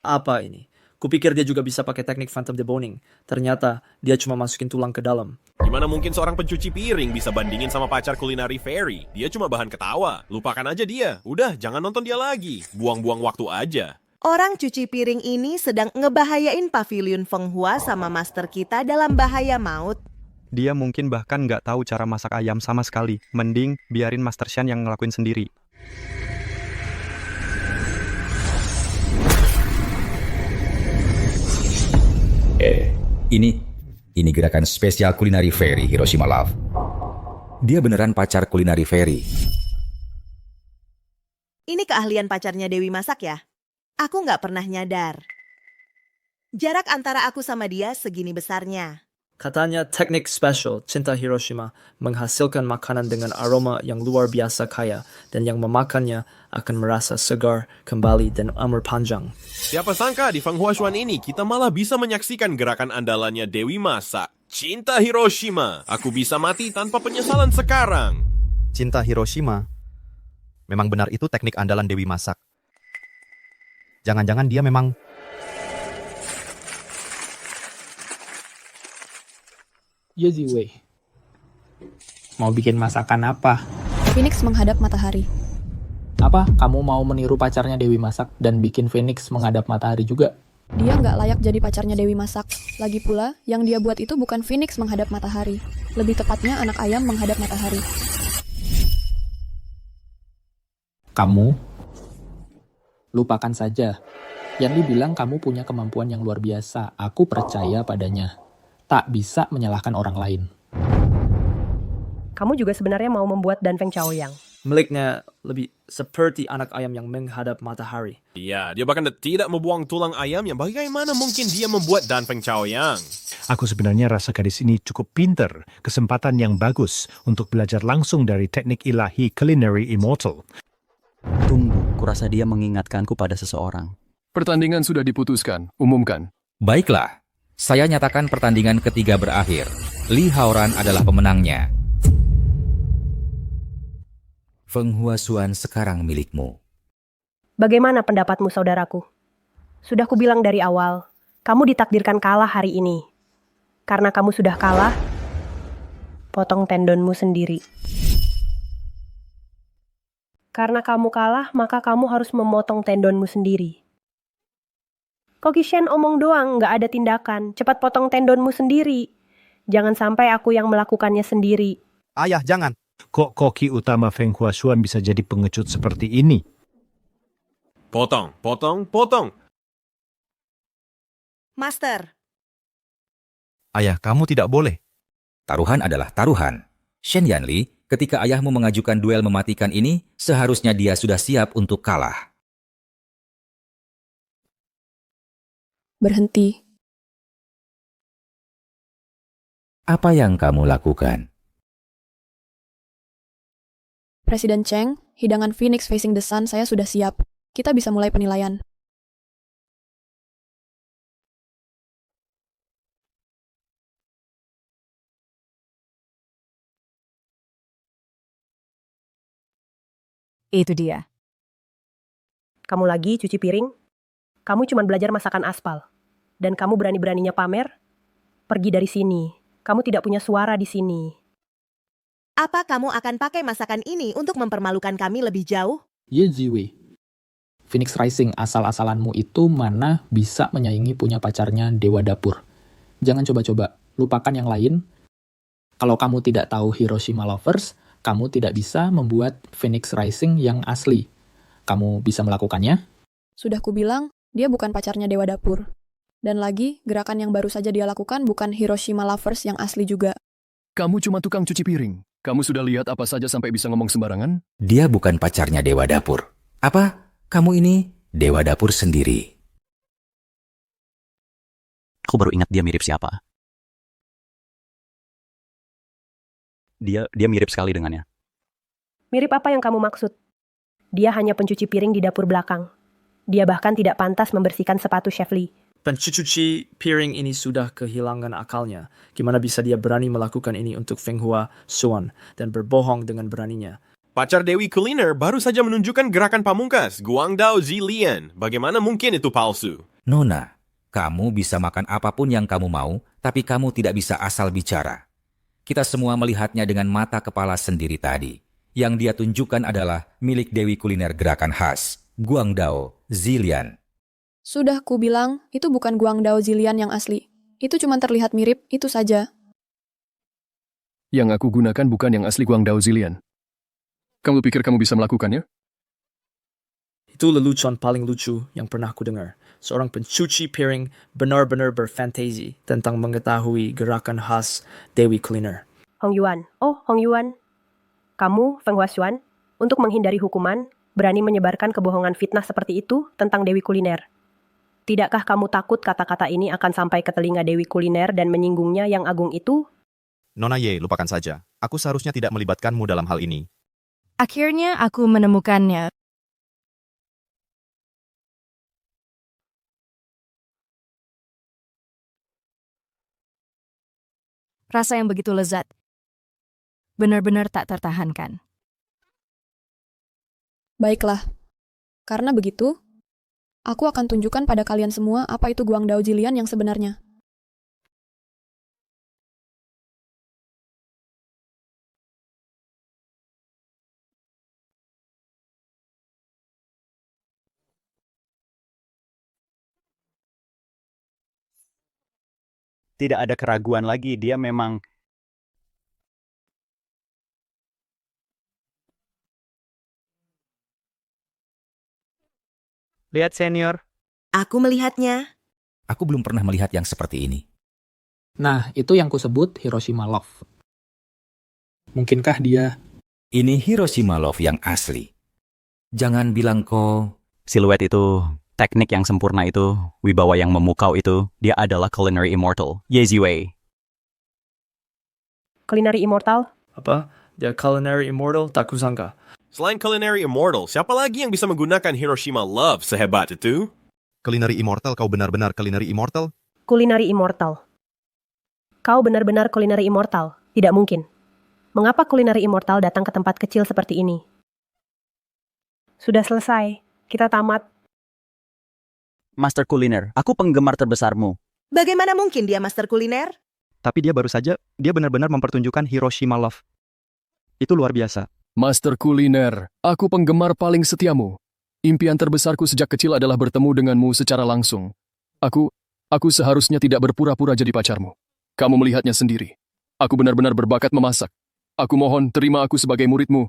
Apa ini? Kupikir dia juga bisa pakai teknik phantom deboning. Ternyata dia cuma masukin tulang ke dalam. Gimana mungkin seorang pencuci piring bisa bandingin sama pacar Culinary Fairy? Dia cuma bahan ketawa. Lupakan aja dia. Udah, jangan nonton dia lagi. Buang-buang waktu aja. Orang cuci piring ini sedang ngebahayain pavilion Feng Hua sama master kita dalam bahaya maut. Dia mungkin bahkan nggak tahu cara masak ayam sama sekali. Mending biarin Master Shen yang ngelakuin sendiri. Ini gerakan spesial Culinary Fairy, Hiroshima Love. Dia beneran pacar Culinary Fairy. Ini keahlian pacarnya Dewi masak ya? Aku nggak pernah nyadar. Jarak antara aku sama dia segini besarnya. Katanya teknik spesial Cinta Hiroshima menghasilkan makanan dengan aroma yang luar biasa kaya dan yang memakannya akan merasa segar, kembali, dan umur panjang. Siapa sangka di Feng Huashuan ini kita malah bisa menyaksikan gerakan andalannya Dewi Masak. Cinta Hiroshima. Aku bisa mati tanpa penyesalan sekarang. Cinta Hiroshima. Memang benar itu teknik andalan Dewi Masak. Jangan-jangan dia memang... Ye Ziwei, Mau bikin masakan apa? Phoenix menghadap matahari. Apa? Kamu mau meniru pacarnya Dewi masak dan bikin Phoenix menghadap matahari juga? Dia nggak layak jadi pacarnya Dewi masak. Lagi pula, yang dia buat itu bukan Phoenix menghadap matahari. Lebih tepatnya anak ayam menghadap matahari. Kamu? Lupakan saja. Yanli bilang kamu punya kemampuan yang luar biasa. Aku percaya padanya. Tak bisa menyalahkan orang lain. Kamu juga sebenarnya mau membuat Dan Feng Chaoyang. Miliknya lebih seperti anak ayam yang menghadap matahari. Iya, dia bahkan tidak membuang tulang ayam yang bagaimana mungkin dia membuat Dan Feng Chaoyang. Aku sebenarnya rasa gadis ini cukup pinter, kesempatan yang bagus untuk belajar langsung dari teknik ilahi Culinary Immortal. Tunggu, kurasa dia mengingatkanku pada seseorang. Pertandingan sudah diputuskan, umumkan. Baiklah, saya nyatakan pertandingan ketiga berakhir. Li Haoran adalah pemenangnya. Feng Huasuan sekarang milikmu. Bagaimana pendapatmu, saudaraku? Sudah kubilang dari awal, kamu ditakdirkan kalah hari ini. Karena kamu sudah kalah, potong tendonmu sendiri. Karena kamu kalah, maka kamu harus memotong tendonmu sendiri. Koki Shen omong doang, nggak ada tindakan. Cepat potong tendonmu sendiri. Jangan sampai aku yang melakukannya sendiri. Ayah, jangan. Kok koki utama Feng Huasuan bisa jadi pengecut seperti ini? Potong, potong, potong. Master, Ayah, kamu tidak boleh. Taruhan adalah taruhan. Shen Yanli, ketika ayahmu mengajukan duel mematikan ini, seharusnya dia sudah siap untuk kalah. Berhenti. Apa yang kamu lakukan? Presiden Cheng, hidangan Phoenix Facing the Sun saya sudah siap. Kita bisa mulai penilaian. Itu dia. Kamu lagi cuci piring? Kamu cuma belajar masakan aspal. Dan kamu berani-beraninya pamer? Pergi dari sini. Kamu tidak punya suara di sini. apa kamu akan pakai masakan ini untuk mempermalukan kami lebih jauh? Ye Ziwei. Phoenix Rising asal-asalanmu itu mana bisa menyaingi punya pacarnya Dewa Dapur. Jangan coba-coba, lupakan yang lain. Kalau kamu tidak tahu Hiroshima Lovers, kamu tidak bisa membuat Phoenix Rising yang asli. Kamu bisa melakukannya? Sudah kubilang, dia bukan pacarnya Dewa Dapur. Dan lagi, gerakan yang baru saja dia lakukan bukan Hiroshima Lovers yang asli juga. Kamu cuma tukang cuci piring. Kamu sudah lihat apa saja sampai bisa ngomong sembarangan? Dia bukan pacarnya Dewa Dapur. Apa? Kamu ini Dewa Dapur sendiri. Aku baru ingat dia mirip siapa. Dia mirip sekali dengannya. Mirip apa yang kamu maksud? Dia hanya pencuci piring di dapur belakang. Dia bahkan tidak pantas membersihkan sepatu Chef Lee. Pencuci piring ini sudah kehilangan akalnya. Gimana bisa dia berani melakukan ini untuk Feng Huasuan dan berbohong dengan beraninya? Pacar Dewi Kuliner baru saja menunjukkan gerakan pamungkas, Guangdao Zilian. Bagaimana mungkin itu palsu? Nona, kamu bisa makan apapun yang kamu mau, tapi kamu tidak bisa asal bicara. Kita semua melihatnya dengan mata kepala sendiri tadi. Yang dia tunjukkan adalah milik Dewi Kuliner gerakan khas, Guangdao Zilian. Sudah kubilang, itu bukan Guangdao Zilian yang asli. Itu cuma terlihat mirip, itu saja. Yang aku gunakan bukan yang asli Guangdao Zilian. Kamu pikir kamu bisa melakukannya? Itu lelucon paling lucu yang pernah ku dengar. Seorang pencuci piring benar-benar berfantasi tentang mengetahui gerakan khas Dewi Kuliner. Hong Yuan. Oh, Hong Yuan. Kamu, Feng Huasuan, untuk menghindari hukuman, berani menyebarkan kebohongan fitnah seperti itu tentang Dewi Kuliner. Tidakkah kamu takut kata-kata ini akan sampai ke telinga Dewi Kuliner dan menyinggungnya yang agung itu? Nona Ye, lupakan saja. Aku seharusnya tidak melibatkanmu dalam hal ini. Akhirnya aku menemukannya. Rasa yang begitu lezat. Benar-benar tak tertahankan. Baiklah. Karena begitu, aku akan tunjukkan pada kalian semua apa itu Guangdao Zilian yang sebenarnya. Tidak ada keraguan lagi, dia memang... Lihat senior. Aku melihatnya. Aku belum pernah melihat yang seperti ini. Nah, itu yang kusebut Hiroshima Love. Mungkinkah dia... Ini Hiroshima Love yang asli. Jangan bilang kau... Siluet itu, teknik yang sempurna itu, wibawa yang memukau itu, dia adalah culinary immortal, Ye Ziwei. Culinary Immortal? Apa? Dia culinary immortal? Tak kusangka. Selain Culinary Immortal, siapa lagi yang bisa menggunakan Hiroshima Love sehebat itu? Culinary Immortal, kau benar-benar Culinary Immortal? Culinary Immortal. Kau benar-benar Culinary Immortal? Tidak mungkin. Mengapa Culinary Immortal datang ke tempat kecil seperti ini? Sudah selesai. Kita tamat. Master kuliner, aku penggemar terbesarmu. Bagaimana mungkin dia master kuliner? Tapi dia baru saja, dia benar-benar mempertunjukkan Hiroshima Love. Itu luar biasa. Master kuliner, aku penggemar paling setiamu. Impian terbesarku sejak kecil adalah bertemu denganmu secara langsung. Aku seharusnya tidak berpura-pura jadi pacarmu. Kamu melihatnya sendiri. Aku benar-benar berbakat memasak. Aku mohon terima aku sebagai muridmu.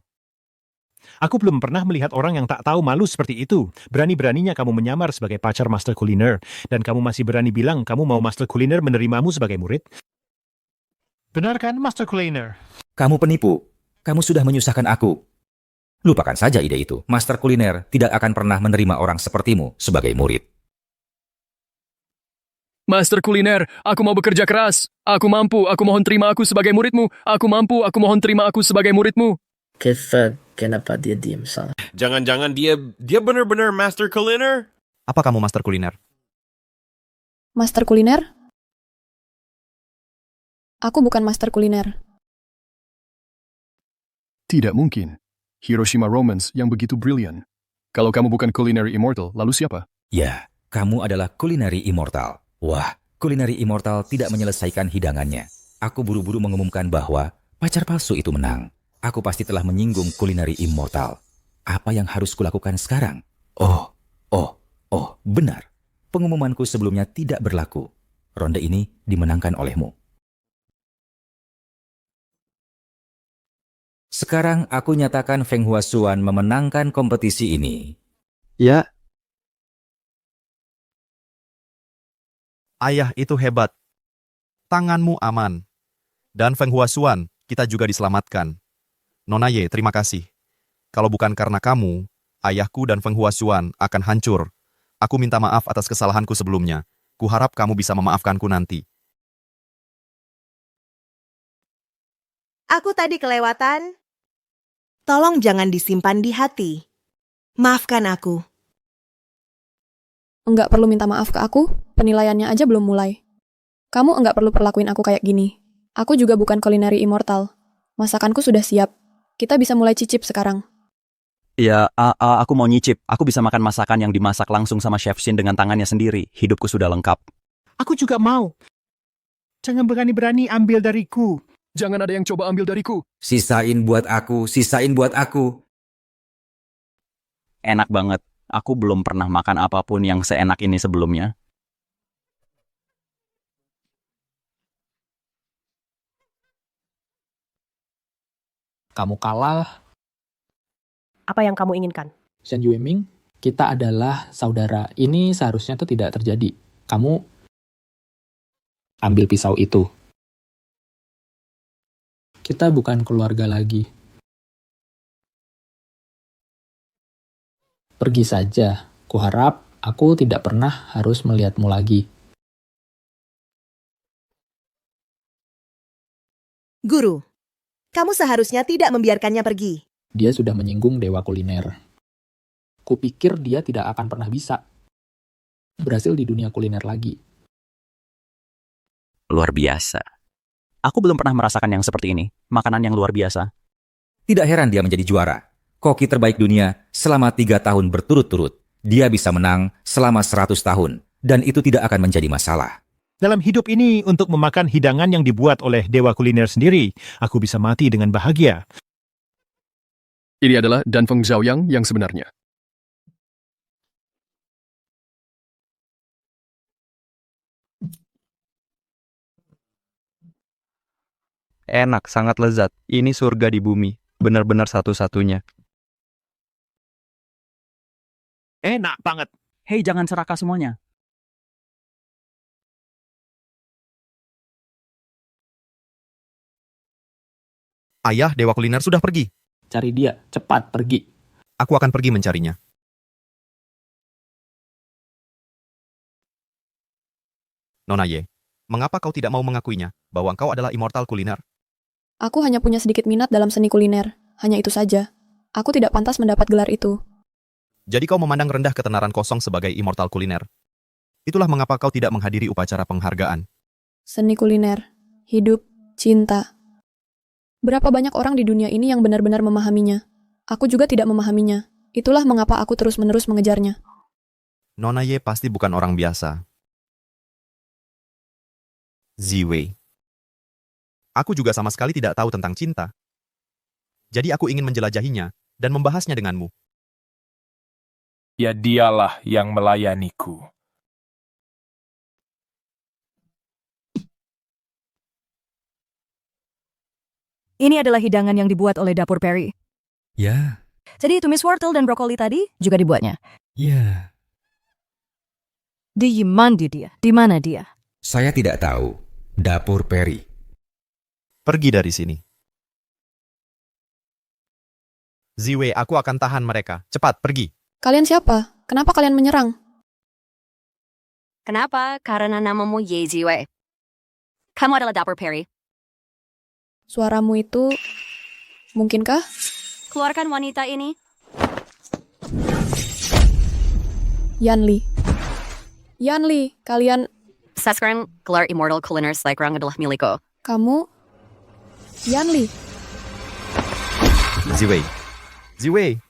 Aku belum pernah melihat orang yang tak tahu malu seperti itu. Berani-beraninya kamu menyamar sebagai pacar Master Kuliner. Dan kamu masih berani bilang kamu mau Master Kuliner menerimamu sebagai murid? Benar kan, Master Kuliner? Kamu penipu. Kamu sudah menyusahkan aku. Lupakan saja ide itu. Master kuliner tidak akan pernah menerima orang sepertimu sebagai murid. Master kuliner, aku mau bekerja keras. Aku mampu, aku mohon terima aku sebagai muridmu. Aku mampu, aku mohon terima aku sebagai muridmu. Kenapa dia diam sana? Jangan-jangan dia benar-benar Master Culiner? Apa kamu Master Kuliner? Master kuliner? Aku bukan master kuliner. Tidak mungkin. Hiroshima Romance yang begitu brilian. Kalau kamu bukan culinary immortal, lalu siapa? Ya, kamu adalah Culinary Immortal. Wah, Culinary Immortal tidak menyelesaikan hidangannya. Aku buru-buru mengumumkan bahwa pacar palsu itu menang. Aku pasti telah menyinggung Culinary Immortal. Apa yang harus kulakukan sekarang? Oh, benar. Pengumumanku sebelumnya tidak berlaku. Ronde ini dimenangkan olehmu. Sekarang aku nyatakan Feng Huasuan memenangkan kompetisi ini. Ya. Ayah itu hebat. Tanganmu aman. Dan Feng Huasuan, kita juga diselamatkan. Nona Ye, terima kasih. Kalau bukan karena kamu, ayahku dan Feng Huasuan akan hancur. Aku minta maaf atas kesalahanku sebelumnya. Kuharap kamu bisa memaafkanku nanti. Aku tadi kelewatan. Tolong jangan disimpan di hati. Maafkan aku. Enggak perlu minta maaf ke aku, penilaiannya aja belum mulai. Kamu enggak perlu perlakuin aku kayak gini. Aku juga bukan culinary immortal. Masakanku sudah siap. Kita bisa mulai cicip sekarang. Ya, aku mau nyicip. Aku bisa makan masakan yang dimasak langsung sama Chef Shin dengan tangannya sendiri. Hidupku sudah lengkap. Aku juga mau. Jangan berani-berani ambil dariku. Jangan ada yang coba ambil dariku. Sisain buat aku, sisain buat aku. Enak banget. Aku belum pernah makan apapun yang seenak ini sebelumnya. Kamu kalah, Apa yang kamu inginkan? Shen Yueming. Kita adalah saudara. Ini seharusnya itu tidak terjadi. Kamu ambil pisau itu. Kita bukan keluarga lagi. Pergi saja. Kuharap aku tidak pernah harus melihatmu lagi. Guru, kamu seharusnya tidak membiarkannya pergi. Dia sudah menyinggung dewa kuliner. Kupikir dia tidak akan pernah bisa berhasil di dunia kuliner lagi. Luar biasa. Aku belum pernah merasakan yang seperti ini. Makanan yang luar biasa. Tidak heran dia menjadi juara. Koki terbaik dunia selama 3 tahun berturut-turut. Dia bisa menang selama 100 tahun. Dan itu tidak akan menjadi masalah. Dalam hidup ini, untuk memakan hidangan yang dibuat oleh dewa kuliner sendiri, aku bisa mati dengan bahagia. Ini adalah Dan Feng Zhaoyang yang sebenarnya. Enak, sangat lezat. Ini surga di bumi. Benar-benar satu-satunya. Enak banget. Hei, jangan serakah semuanya. Ayah, Dewa Kuliner sudah pergi. Cari dia, cepat pergi. Aku akan pergi mencarinya. Nona Ye, mengapa kau tidak mau mengakuinya bahwa kau adalah immortal kuliner? Aku hanya punya sedikit minat dalam seni kuliner. Hanya itu saja. Aku tidak pantas mendapat gelar itu. Jadi kau memandang rendah ketenaran kosong sebagai immortal kuliner. Itulah mengapa kau tidak menghadiri upacara penghargaan. Seni kuliner, hidup, cinta. Berapa banyak orang di dunia ini yang benar-benar memahaminya. Aku juga tidak memahaminya. Itulah mengapa aku terus-menerus mengejarnya. Nona Ye pasti bukan orang biasa. Ziwei. Aku juga sama sekali tidak tahu tentang cinta. Jadi aku ingin menjelajahinya dan membahasnya denganmu. Ya dialah yang melayaniku. Ini adalah hidangan yang dibuat oleh dapur Perry. Ya, Jadi tumis wortel dan brokoli tadi juga dibuatnya. ya. Di mandi dia? Di mana dia? Saya tidak tahu. Dapur Perry. Pergi dari sini. Ziwei, aku akan tahan mereka. Cepat, pergi. Kalian siapa? Kenapa kalian menyerang? Kenapa? Karena namamu Ye Ziwei. Kamu adalah dapur Perry. Suaramu itu... Mungkinkah? Keluarkan wanita ini. Yanli. Yanli, kalian... Sekarang gelar Immortal Culiner Slikerang adalah milikku. Kamu... Yanli. Ziwei. Ziwei.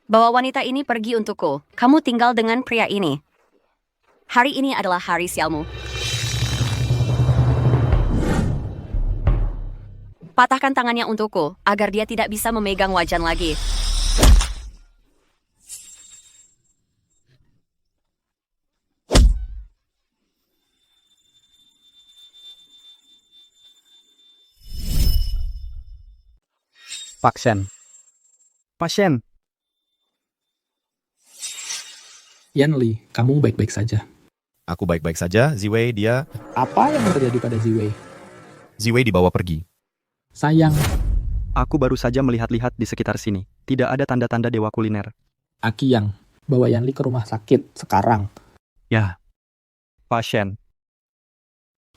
Bawa wanita ini pergi untukku. Kamu tinggal dengan pria ini. Hari ini adalah hari sialmu. Patahkan tangannya untukku, agar dia tidak bisa memegang wajan lagi. Pasien. Pasien. Yanli, kamu baik-baik saja. Aku baik-baik saja, Ziwei, dia... Apa yang terjadi pada Ziwei? Ziwei dibawa pergi. Sayang. Aku baru saja melihat-lihat di sekitar sini. Tidak ada tanda-tanda dewa kuliner. Aki yang bawa Yanli ke rumah sakit sekarang. Ya. Pasien.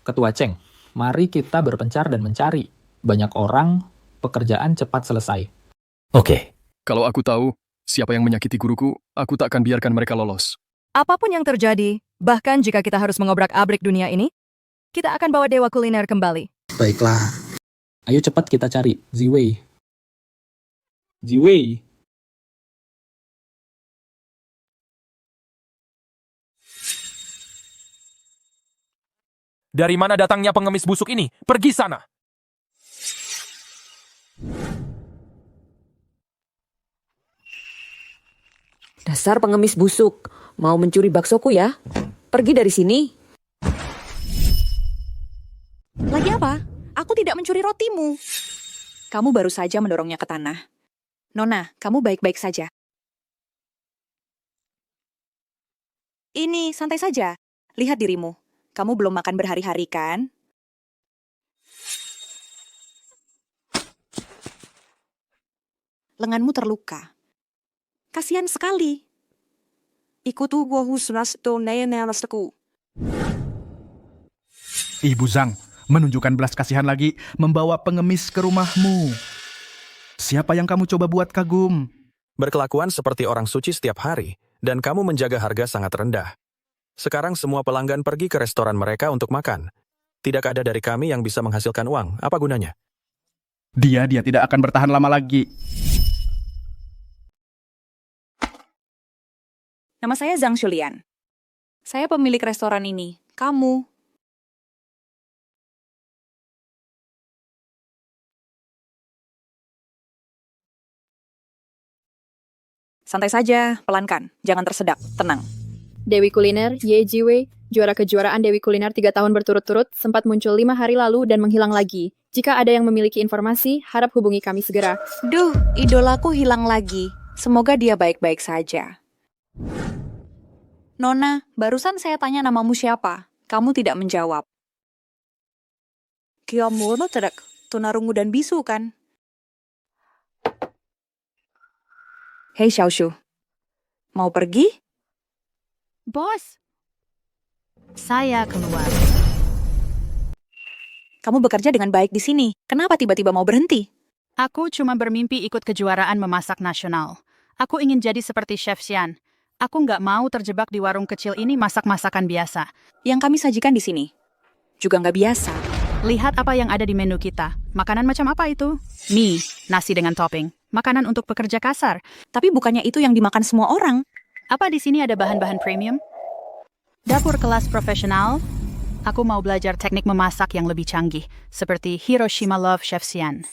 Ketua Cheng, mari kita berpencar dan mencari. Banyak orang, pekerjaan cepat selesai. Oke. Kalau aku tahu siapa yang menyakiti guruku, aku tak akan biarkan mereka lolos. Apapun yang terjadi, bahkan jika kita harus mengobrak-abrik dunia ini, kita akan bawa dewa kuliner kembali. Baiklah. Ayo cepat kita cari Ziwei. Ziwei. Dari mana datangnya pengemis busuk ini? Pergi sana! Dasar pengemis busuk. Mau mencuri baksoku ya? Pergi dari sini. Lagi apa? Aku tidak mencuri rotimu. Kamu baru saja mendorongnya ke tanah. Nona, kamu baik-baik saja. Ini, santai saja. Lihat dirimu. Kamu belum makan berhari-hari, kan? Lenganmu terluka. Kasihan sekali. Ikutu gohu sunas to neyanelasteku. Ibu Zhang, menunjukkan belas kasihan lagi, membawa pengemis ke rumahmu. Siapa yang kamu coba buat kagum? Berkelakuan seperti orang suci setiap hari, dan kamu menjaga harga sangat rendah. Sekarang semua pelanggan pergi ke restoran mereka untuk makan. Tidak ada dari kami yang bisa menghasilkan uang. Apa gunanya? Dia tidak akan bertahan lama lagi. Nama saya Zhang Shulian. Saya pemilik restoran ini. Kamu. Santai saja, pelankan. Jangan tersedak, tenang. Dewi Kuliner, Ye Jiwei, Juara kejuaraan Dewi Kuliner 3 tahun berturut-turut sempat muncul 5 hari lalu dan menghilang lagi. Jika ada yang memiliki informasi, harap hubungi kami segera. Duh, idolaku hilang lagi. Semoga dia baik-baik saja. Nona, barusan saya tanya namamu siapa. Kamu tidak menjawab. Kiamono tidak, tunarungu dan bisu kan? Hei Xiaoshu, mau pergi? Bos, saya keluar. Kamu bekerja dengan baik di sini. Kenapa tiba-tiba mau berhenti? Aku cuma bermimpi ikut kejuaraan memasak nasional. Aku ingin jadi seperti Chef Xian. Aku nggak mau terjebak di warung kecil ini masak-masakan biasa. Yang kami sajikan di sini juga nggak biasa. Lihat apa yang ada di menu kita. Makanan macam apa itu? Mie, nasi dengan topping. Makanan untuk pekerja kasar. Tapi bukannya itu yang dimakan semua orang. Apa di sini ada bahan-bahan premium? Dapur kelas profesional. Aku mau belajar teknik memasak yang lebih canggih, seperti Hiroshima Love Chef Xian.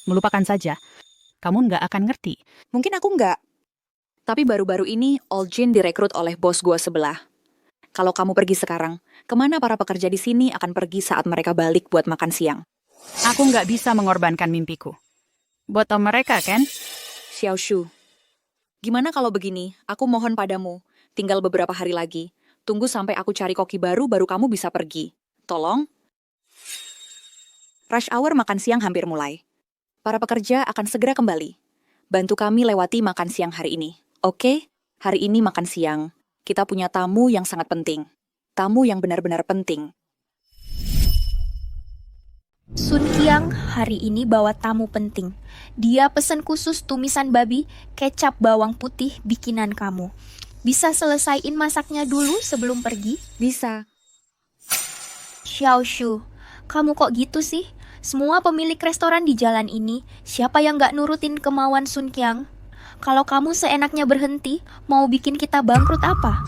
Melupakan saja. Kamu nggak akan ngerti. Mungkin aku nggak. Tapi baru-baru ini, Oljin direkrut oleh bos gua sebelah. Kalau kamu pergi sekarang, kemana para pekerja di sini akan pergi saat mereka balik buat makan siang? Aku nggak bisa mengorbankan mimpiku. Buat mereka, kan? Xiaoshu, gimana kalau begini? Aku mohon padamu, tinggal beberapa hari lagi. Tunggu sampai aku cari koki baru kamu bisa pergi. Tolong. Rush hour makan siang hampir mulai. Para pekerja akan segera kembali. Bantu kami lewati makan siang hari ini. Oke? Hari ini makan siang. Kita punya tamu yang sangat penting. Tamu yang benar-benar penting. Sun Qiang hari ini bawa tamu penting. Dia pesan khusus tumisan babi, kecap bawang putih bikinan kamu. Bisa selesaiin masaknya dulu sebelum pergi? Bisa. Xiaoshu, kamu kok gitu sih? Semua pemilik restoran di jalan ini, siapa yang gak nurutin kemauan Sun Qiang? Kalau kamu seenaknya berhenti, mau bikin kita bangkrut apa?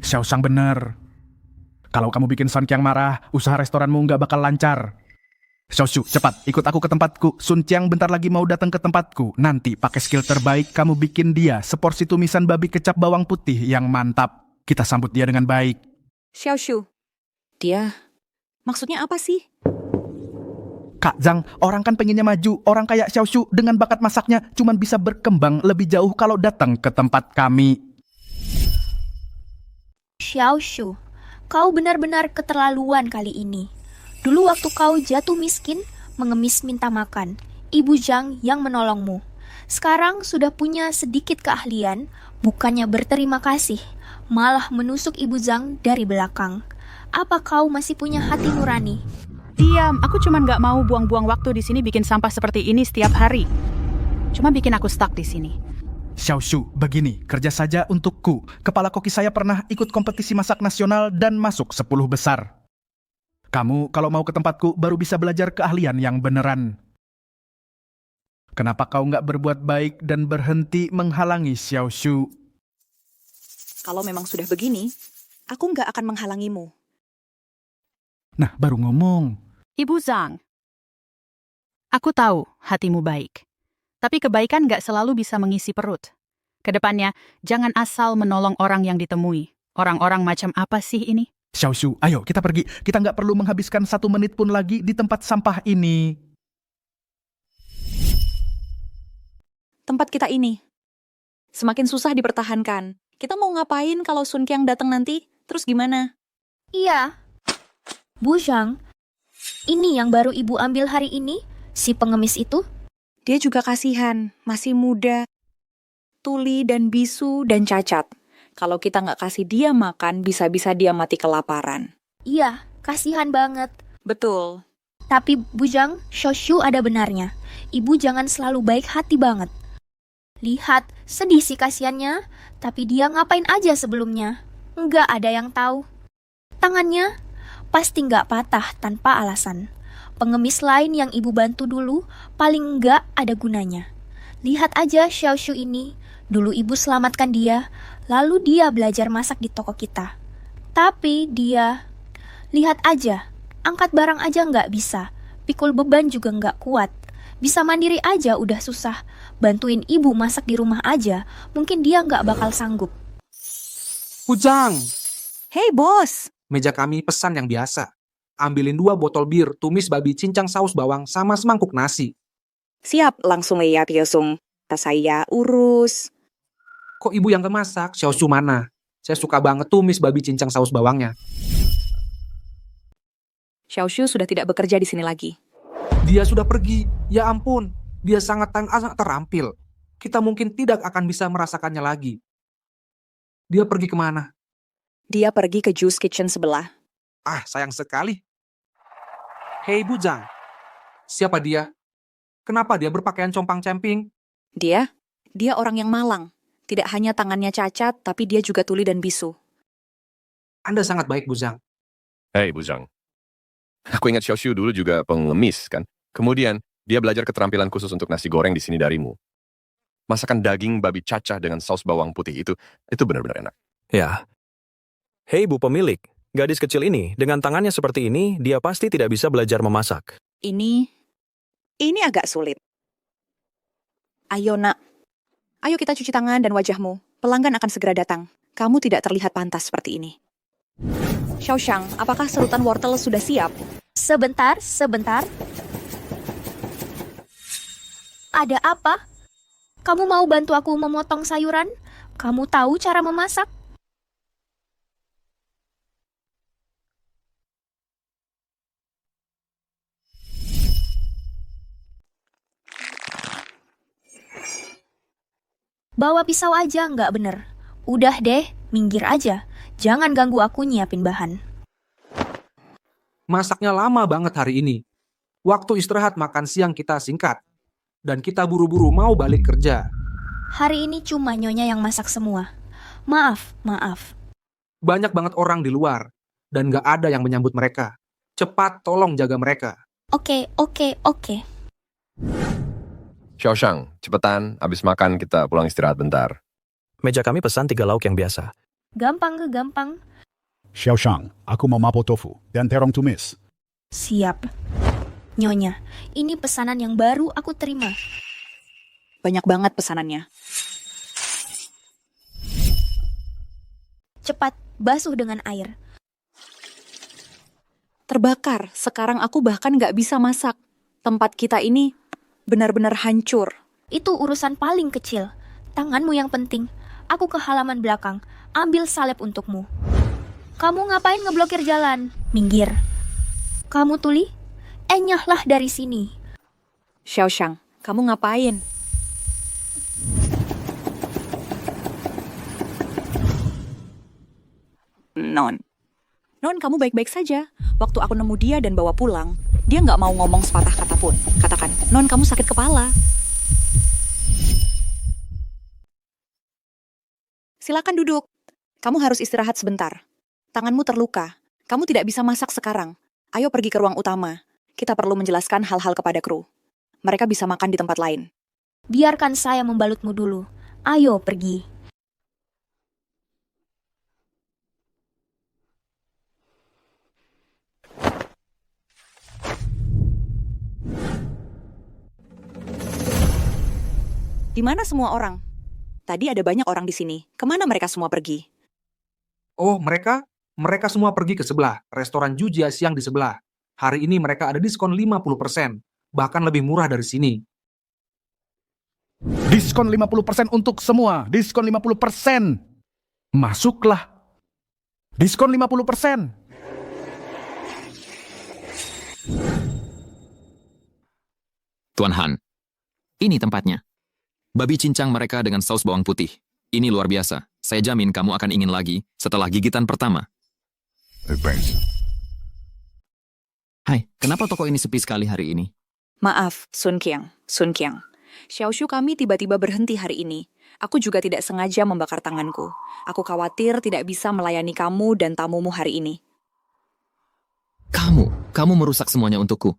Xiaoshang bener. Kalau kamu bikin Sun Qiang marah, usaha restoranmu nggak bakal lancar. Xiaoshu, cepat, ikut aku ke tempatku. Sun Qiang bentar lagi mau datang ke tempatku. Nanti pakai skill terbaik kamu bikin dia seporsi tumisan babi kecap bawang putih yang mantap. Kita sambut dia dengan baik. Xiaoshu, dia maksudnya apa sih? Kak Zhang, orang kan pengennya maju. Orang kayak Xiaoshu dengan bakat masaknya cuman bisa berkembang lebih jauh kalau datang ke tempat kami. Xiaoshu, kau benar-benar keterlaluan kali ini. Dulu waktu kau jatuh miskin, mengemis minta makan, Ibu Zhang yang menolongmu. Sekarang sudah punya sedikit keahlian, bukannya berterima kasih, malah menusuk Ibu Zhang dari belakang. Apa kau masih punya hati nurani? Diam, aku cuma nggak mau buang-buang waktu di sini bikin sampah seperti ini setiap hari. Cuma bikin aku stuck di sini. Xiaoshu, begini, kerja saja untukku. Kepala koki saya pernah ikut kompetisi masak nasional dan masuk 10 besar. Kamu kalau mau ke tempatku baru bisa belajar keahlian yang beneran. Kenapa kau nggak berbuat baik dan berhenti menghalangi Xiaoshu? Kalau memang sudah begini, aku nggak akan menghalangimu. Nah, baru ngomong. Ibu Zhang, aku tahu hatimu baik. Tapi kebaikan nggak selalu bisa mengisi perut. Kedepannya, jangan asal menolong orang yang ditemui. Orang-orang macam apa sih ini? Xiaoshu, ayo kita pergi. Kita nggak perlu menghabiskan 1 menit pun lagi di tempat sampah ini. Tempat kita ini semakin susah dipertahankan. Kita mau ngapain kalau Sun Qiang datang nanti? Terus gimana? Iya. Bu Zhang, ini yang baru ibu ambil hari ini, si pengemis itu? Dia juga kasihan, masih muda, tuli dan bisu dan cacat. Kalau kita nggak kasih dia makan, bisa-bisa dia mati kelaparan. Iya, kasihan banget. Betul. Tapi Bu Zhang, Xiaoshu ada benarnya. Ibu jangan selalu baik hati banget. Lihat, sedih sih kasihannya. Tapi dia ngapain aja sebelumnya? Nggak ada yang tahu. Tangannya pasti nggak patah tanpa alasan. Pengemis lain yang ibu bantu dulu paling nggak ada gunanya. Lihat aja Xiaoshu ini. Dulu ibu selamatkan dia, lalu dia belajar masak di toko kita. Tapi dia, lihat aja, angkat barang aja nggak bisa, pikul beban juga nggak kuat. Bisa mandiri aja udah susah, bantuin ibu masak di rumah aja, mungkin dia nggak bakal sanggup. Bujang! Hei bos, Meja kami pesan yang biasa. Ambilin 2 botol bir, tumis babi cincang saus bawang, sama semangkuk nasi. siap langsung ya Piosung. Saya urus. Kok ibu yang kemasak? Xiaoshu mana? Saya suka banget tumis babi cincang saus bawangnya. Xiaoshu sudah tidak bekerja di sini lagi. Dia sudah pergi. Ya ampun, dia sangat terampil. Kita mungkin tidak akan bisa merasakannya lagi. Dia pergi kemana? Dia pergi ke Juice Kitchen sebelah. Ah, sayang sekali. Hei Bujang, siapa dia? Kenapa dia berpakaian compang-camping? Dia orang yang malang. Tidak hanya tangannya cacat, tapi dia juga tuli dan bisu. Anda sangat baik, Bujang. Hei Bujang. Aku ingat Xiaoshu dulu juga pengemis kan. Kemudian dia belajar keterampilan khusus untuk nasi goreng di sini darimu. Masakan daging babi cacah dengan saus bawang putih itu benar-benar enak. Ya. Hei Bu pemilik, gadis kecil ini, dengan tangannya seperti ini, dia pasti tidak bisa belajar memasak. Ini agak sulit. Ayo nak, ayo kita cuci tangan dan wajahmu. Pelanggan akan segera datang. Kamu tidak terlihat pantas seperti ini. Xiaoshang, apakah serutan wortel sudah siap? Sebentar. Ada apa? Kamu mau bantu aku memotong sayuran? Kamu tahu cara memasak? Bawa pisau aja, nggak bener. Udah deh, minggir aja. Jangan ganggu aku nyiapin bahan. Masaknya lama banget hari ini. Waktu istirahat makan siang kita singkat. Dan kita buru-buru mau balik kerja. Hari ini cuma Nyonya yang masak semua. Maaf. Banyak banget orang di luar. Dan nggak ada yang menyambut mereka. Cepat tolong jaga mereka. Oke. Xiaoshang, cepetan, abis makan kita pulang istirahat bentar. Meja kami pesan 3 lauk yang biasa. Gampang. Xiaoshang, aku mau mapo tofu dan terong tumis. Siap. Nyonya, ini pesanan yang baru aku terima. Banyak banget pesanannya. Cepat, basuh dengan air. Terbakar, sekarang aku bahkan nggak bisa masak. Tempat kita ini benar-benar hancur. Itu urusan paling kecil. Tanganmu yang penting. Aku ke halaman belakang. Ambil salep untukmu. Kamu ngapain ngeblokir jalan? Minggir. Kamu tuli? Enyahlah dari sini. Xiaoshang, kamu ngapain? Non, kamu baik-baik saja. Waktu aku nemu dia dan bawa pulang, dia nggak mau ngomong sepatah kata pun. Katakan, Non, kamu sakit kepala. Silakan duduk. Kamu harus istirahat sebentar. Tanganmu terluka. Kamu tidak bisa masak sekarang. Ayo pergi ke ruang utama. Kita perlu menjelaskan hal-hal kepada kru. Mereka bisa makan di tempat lain. Biarkan saya membalutmu dulu. Ayo pergi. Di mana semua orang? Tadi ada banyak orang di sini. Kemana mereka semua pergi? Oh, mereka semua pergi ke sebelah. Restoran Jujia siang di sebelah. Hari ini mereka ada diskon 50%. Bahkan lebih murah dari sini. Diskon 50% untuk semua. Diskon 50%. Masuklah. Diskon 50%. Tuan Han, ini tempatnya. Babi cincang mereka dengan saus bawang putih. Ini luar biasa. Saya jamin kamu akan ingin lagi setelah gigitan pertama. Hai, kenapa toko ini sepi sekali hari ini? Maaf, Sun Qiang. Xiaoshu kami tiba-tiba berhenti hari ini. Aku juga tidak sengaja membakar tanganku. Aku khawatir tidak bisa melayani kamu dan tamumu hari ini. Kamu merusak semuanya untukku.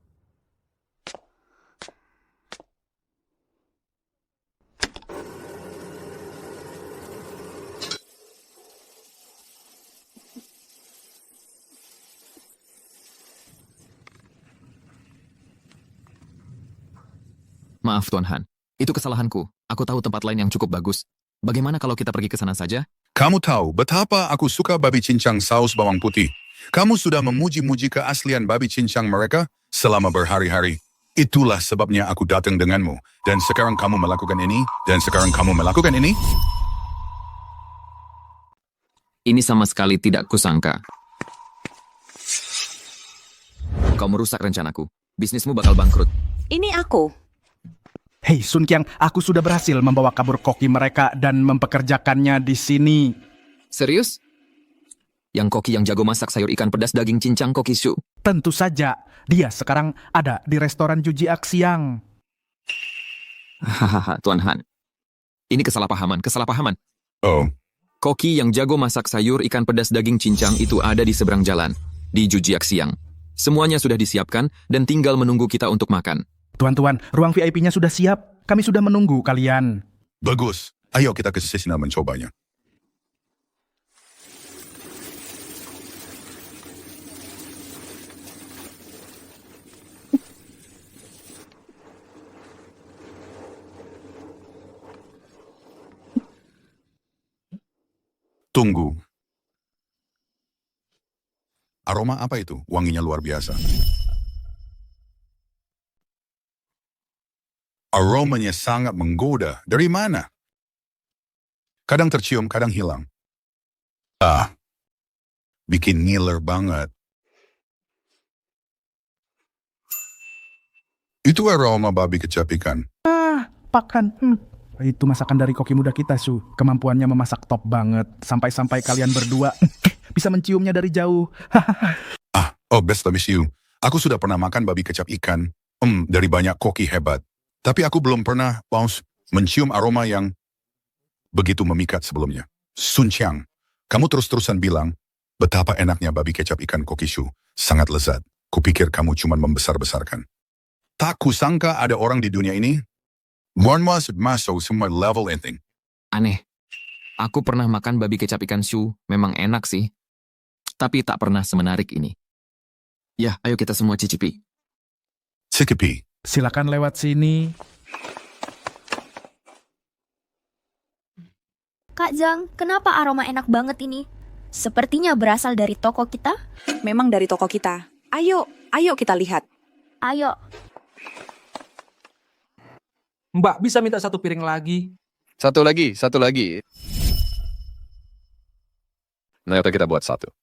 Maaf Tuan Han, itu kesalahanku. Aku tahu tempat lain yang cukup bagus. Bagaimana kalau kita pergi ke sana saja? Kamu tahu betapa aku suka babi cincang saus bawang putih. Kamu sudah memuji-muji keaslian babi cincang mereka selama berhari-hari. Itulah sebabnya aku datang denganmu. Dan sekarang kamu melakukan ini, dan sekarang kamu melakukan ini. Ini sama sekali tidak kusangka. Kau merusak rencanaku. Bisnismu bakal bangkrut. Ini aku. Hei Sun Qiang, aku sudah berhasil membawa kabur koki mereka dan mempekerjakannya di sini. Serius? Yang koki yang jago masak sayur ikan pedas daging cincang Koki Shu. Tentu saja, dia sekarang ada di restoran Juji Axiang. Hahaha, Tuan Han. Ini kesalahpahaman. Oh. Koki yang jago masak sayur ikan pedas daging cincang itu ada di seberang jalan, di Jujiak Siang. Semuanya sudah disiapkan dan tinggal menunggu kita untuk makan. Tuan-tuan, ruang VIP-nya sudah siap. Kami sudah menunggu kalian. Bagus. Ayo kita ke sana mencobanya. Tunggu. Aroma apa itu? Wanginya luar biasa. Aromanya sangat menggoda. Dari mana? Kadang tercium, kadang hilang. Bikin ngiler banget. Itu aroma babi kecap ikan. Pakan. Itu masakan dari koki muda kita, Su. Kemampuannya memasak top banget. Sampai-sampai kalian berdua bisa menciumnya dari jauh. Best let me see you. Aku sudah pernah makan babi kecap ikan. Dari banyak koki hebat. Tapi aku belum pernah mencium aroma yang begitu memikat sebelumnya. Sun Qiang, kamu terus-terusan bilang betapa enaknya babi kecap ikan Koki Shu. Sangat lezat. Kupikir kamu cuma membesar-besarkan. Tak kusangka ada orang di dunia ini masuk semua level inting. Aneh. Aku pernah makan babi kecap ikan Shu, memang enak sih. Tapi tak pernah semenarik ini. Ya, ayo kita semua cicipi. Cicipi. Silakan lewat sini. Kak Zhang, kenapa aroma enak banget ini? Sepertinya berasal dari toko kita. Memang dari toko kita. Ayo kita lihat. Ayo. Mbak, bisa minta satu piring lagi? Satu lagi. Nah, yaudah kita buat satu.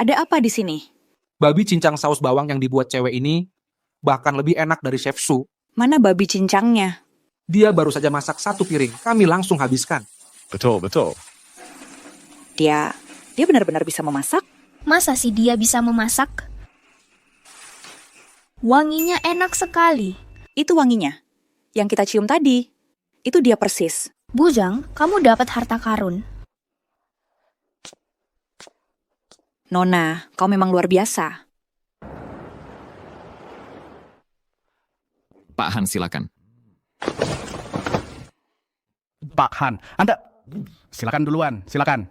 Ada apa di sini? Babi cincang saus bawang yang dibuat cewek ini bahkan lebih enak dari Chef Su. Mana babi cincangnya? Dia baru saja masak satu piring. Kami langsung habiskan. Betul. Dia benar-benar bisa memasak? Masa sih dia bisa memasak? Wanginya enak sekali. Itu wanginya. Yang kita cium tadi. Itu dia persis. Bujang, kamu dapat harta karun. Nona, kau memang luar biasa. Pak Han, silakan. Pak Han, Anda silakan duluan, silakan.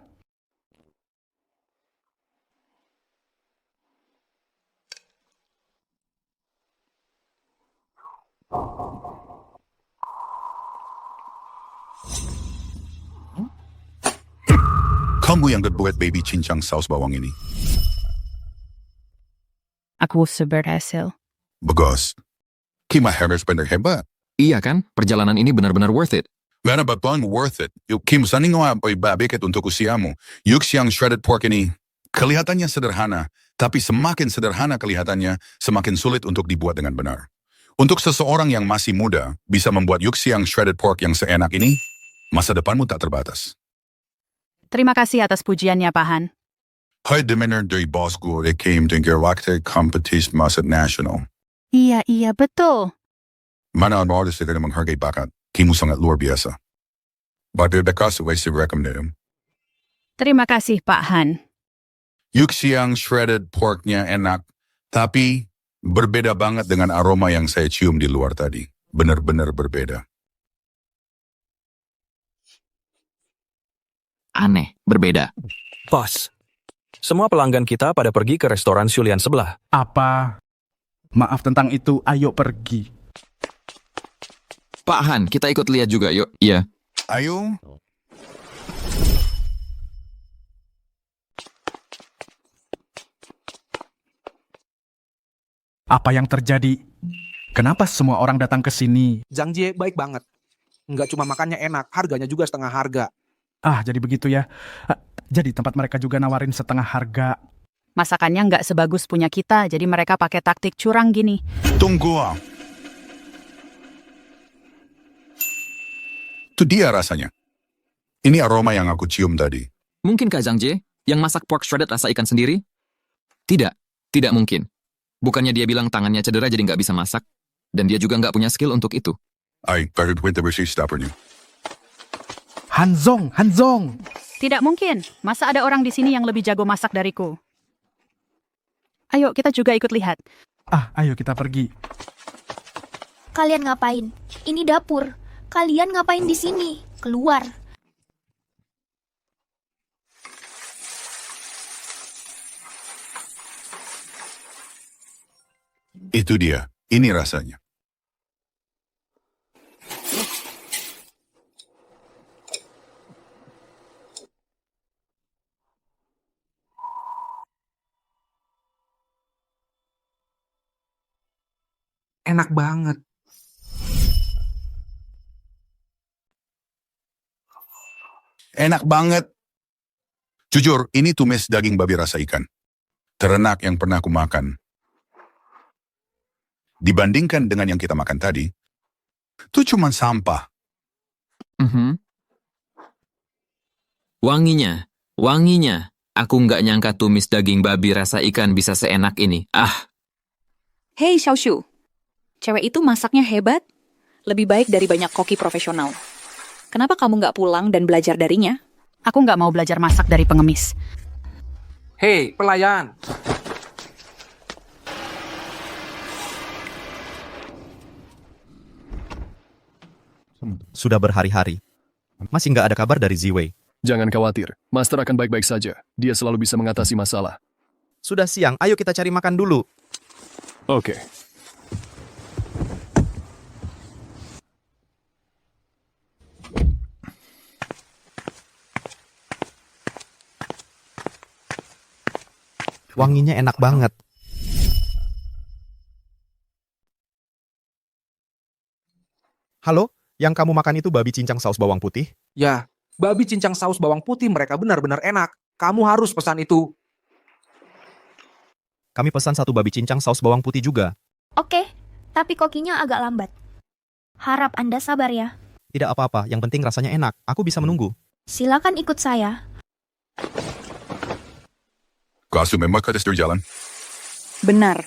Kamu yang buat baby cincang saus bawang ini. Aku berhasil. Bagus. Kima harus benar hebat. Iya kan? Perjalanan ini benar-benar worth it. Mana betul worth it. Yuk Kim, saning apa babiket untuk usiamu. Yuk siang shredded pork ini kelihatannya sederhana, tapi semakin sederhana kelihatannya, semakin sulit untuk dibuat dengan benar. Untuk seseorang yang masih muda, bisa membuat yuk siang shredded pork yang seenak ini, masa depanmu tak terbatas. Terima kasih atas pujiannya, Pak Han. Hai demeanor dari bosku, they came to Gerwakte Competition Masak National. Iya, betul. Mana ang artist na menghargai bakat, Kimu sangat luar biasa. Bekas way si recommended. Terima kasih, Pak Han. Yuk siang shredded porknya enak, tapi berbeda banget dengan aroma yang saya cium di luar tadi. Benar-benar berbeda. Aneh, berbeda. Bos, semua pelanggan kita pada pergi ke restoran Xulian sebelah. Apa? Maaf tentang itu, ayo pergi. Pak Han, kita ikut lihat juga, yuk. Iya. Ayo. Apa yang terjadi? Kenapa semua orang datang ke sini? Zhang Jie baik banget. Nggak cuma makannya enak, harganya juga setengah harga. Ah, jadi begitu ya. Jadi tempat mereka juga nawarin setengah harga. Masakannya nggak sebagus punya kita, jadi mereka pakai taktik curang gini. Tunggu. Itu dia rasanya. Ini aroma yang aku cium tadi. Mungkinkah Zhang Jie yang masak pork shredded rasa ikan sendiri? Tidak, tidak mungkin. Bukannya dia bilang tangannya cedera jadi nggak bisa masak. Dan dia juga nggak punya skill untuk itu. Bakit kwenta bersih stapernya. Hanzong! Tidak mungkin. Masa ada orang di sini yang lebih jago masak dariku? Ayo, kita juga ikut lihat. Ayo kita pergi. Kalian ngapain? Ini dapur. Kalian ngapain di sini? Keluar. Itu dia. Ini rasanya. Enak banget. Enak banget. Jujur, ini tumis daging babi rasa ikan. Terenak yang pernah aku makan. Dibandingkan dengan yang kita makan tadi, itu cuma sampah. Wanginya. Aku nggak nyangka tumis daging babi rasa ikan bisa seenak ini. Hei Xiaoshu, cewek itu masaknya hebat, lebih baik dari banyak koki profesional. Kenapa kamu nggak pulang dan belajar darinya? Aku nggak mau belajar masak dari pengemis. Hei, pelayan. Sudah berhari-hari. Masih nggak ada kabar dari Ziwei. Jangan khawatir, Master akan baik-baik saja. Dia selalu bisa mengatasi masalah. Sudah siang, ayo kita cari makan dulu. Oke. Wanginya enak banget. Halo, yang kamu makan itu babi cincang saus bawang putih? Ya, babi cincang saus bawang putih mereka benar-benar enak. Kamu harus pesan itu. Kami pesan 1 babi cincang saus bawang putih juga. Oke, tapi kokinya agak lambat. Harap Anda sabar ya. Tidak apa-apa, yang penting rasanya enak. Aku bisa menunggu. Silakan ikut saya. Kasu memang kades jalan. Benar.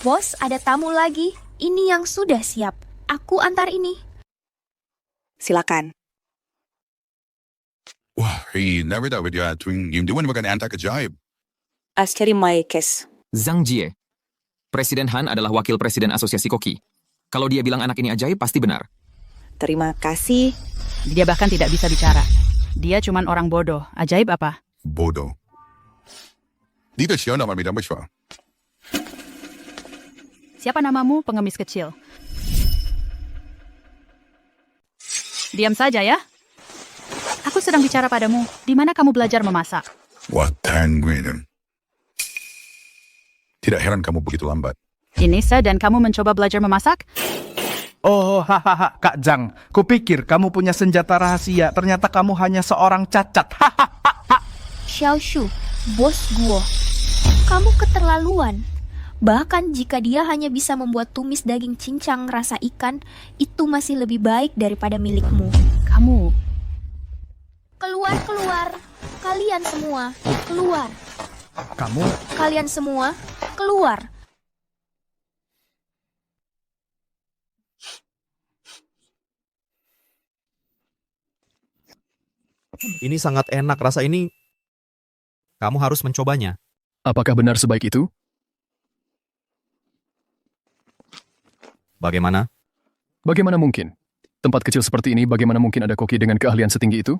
Bos, ada tamu lagi. Ini yang sudah siap. Aku antar ini. Silakan. Wah, never dapat ya tuing yung diwan makan antak ajaib. Askeri Maekes. Zhang Jie. Presiden Han adalah wakil presiden asosiasi koki. Kalau dia bilang anak ini ajaib, pasti benar. Terima kasih. Dia bahkan tidak bisa bicara. Dia cuman orang bodoh. Ajaib apa? Bodoh. Dito siya naman may damage pa. Siapa namamu, pengemis kecil? Diam saja ya. Aku sedang bicara padamu. Di mana kamu belajar memasak? Watan Gwynn. Tidak heran kamu begitu lambat. Inisa dan kamu mencoba belajar memasak? Oh, hahaha, Kak Zhang. Kupikir kamu punya senjata rahasia. Ternyata kamu hanya seorang cacat. Xiaoshu, bos gua. Kamu keterlaluan. Bahkan jika dia hanya bisa membuat tumis daging cincang rasa ikan, itu masih lebih baik daripada milikmu. Kamu... Keluar. Kalian semua, keluar. Kamu? Kalian semua, keluar. Ini sangat enak, rasa ini. Kamu harus mencobanya. Apakah benar sebaik itu? Bagaimana? Bagaimana mungkin? Tempat kecil seperti ini bagaimana mungkin ada koki dengan keahlian setinggi itu?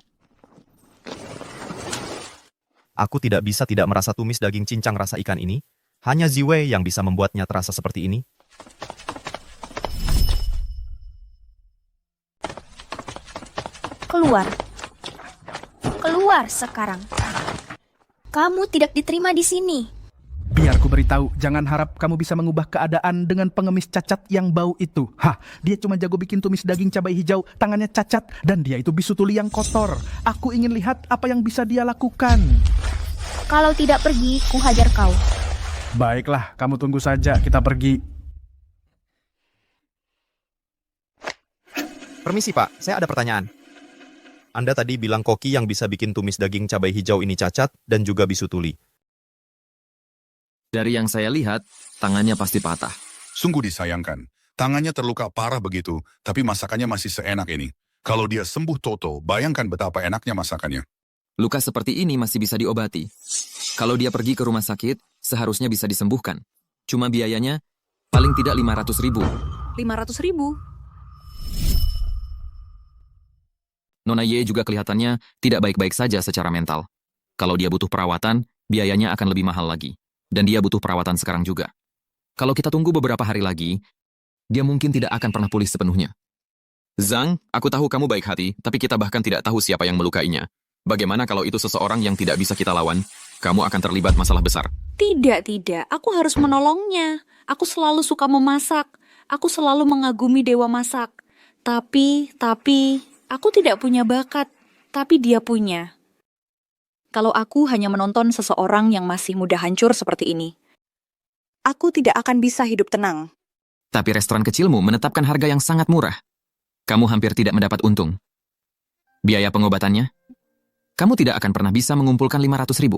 Aku tidak bisa tidak merasa tumis daging cincang rasa ikan ini. Hanya Ziwei yang bisa membuatnya terasa seperti ini. Keluar. Keluar sekarang. Kamu tidak diterima di sini. Biar ku beritahu, jangan harap kamu bisa mengubah keadaan dengan pengemis cacat yang bau itu. Hah, dia cuma jago bikin tumis daging cabai hijau, tangannya cacat, dan dia itu bisu tuli yang kotor. Aku ingin lihat apa yang bisa dia lakukan. Kalau tidak pergi, ku hajar kau. Baiklah, kamu tunggu saja, kita pergi. Permisi Pak, saya ada pertanyaan. Anda tadi bilang koki yang bisa bikin tumis daging cabai hijau ini cacat dan juga bisu tuli. Dari yang saya lihat, tangannya pasti patah. Sungguh disayangkan. Tangannya terluka parah begitu, tapi masakannya masih seenak ini. Kalau dia sembuh total, bayangkan betapa enaknya masakannya. Luka seperti ini masih bisa diobati. Kalau dia pergi ke rumah sakit, seharusnya bisa disembuhkan. Cuma biayanya paling tidak 500.000. 500.000? Nona Ye juga kelihatannya tidak baik-baik saja secara mental. Kalau dia butuh perawatan, biayanya akan lebih mahal lagi. Dan dia butuh perawatan sekarang juga. Kalau kita tunggu beberapa hari lagi, dia mungkin tidak akan pernah pulih sepenuhnya. Zhang, aku tahu kamu baik hati, tapi kita bahkan tidak tahu siapa yang melukainya. Bagaimana kalau itu seseorang yang tidak bisa kita lawan? Kamu akan terlibat masalah besar. Tidak. Aku harus menolongnya. Aku selalu suka memasak. Aku selalu mengagumi dewa masak. Tapi, aku tidak punya bakat. Tapi dia punya. Kalau aku hanya menonton seseorang yang masih mudah hancur seperti ini, aku tidak akan bisa hidup tenang. Tapi restoran kecilmu menetapkan harga yang sangat murah. Kamu hampir tidak mendapat untung. Biaya pengobatannya? Kamu tidak akan pernah bisa mengumpulkan 500.000.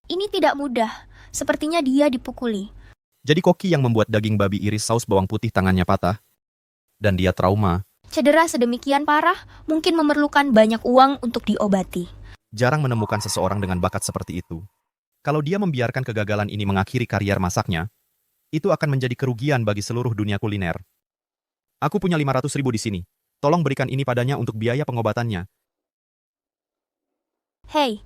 Ini tidak mudah. Sepertinya dia dipukuli. Jadi koki yang membuat daging babi iris saus bawang putih tangannya patah. Dan dia trauma. Cedera sedemikian parah, mungkin memerlukan banyak uang untuk diobati. Jarang menemukan seseorang dengan bakat seperti itu. Kalau dia membiarkan kegagalan ini mengakhiri karier masaknya, itu akan menjadi kerugian bagi seluruh dunia kuliner. Aku punya 500.000 di sini. Tolong berikan ini padanya untuk biaya pengobatannya. Hei.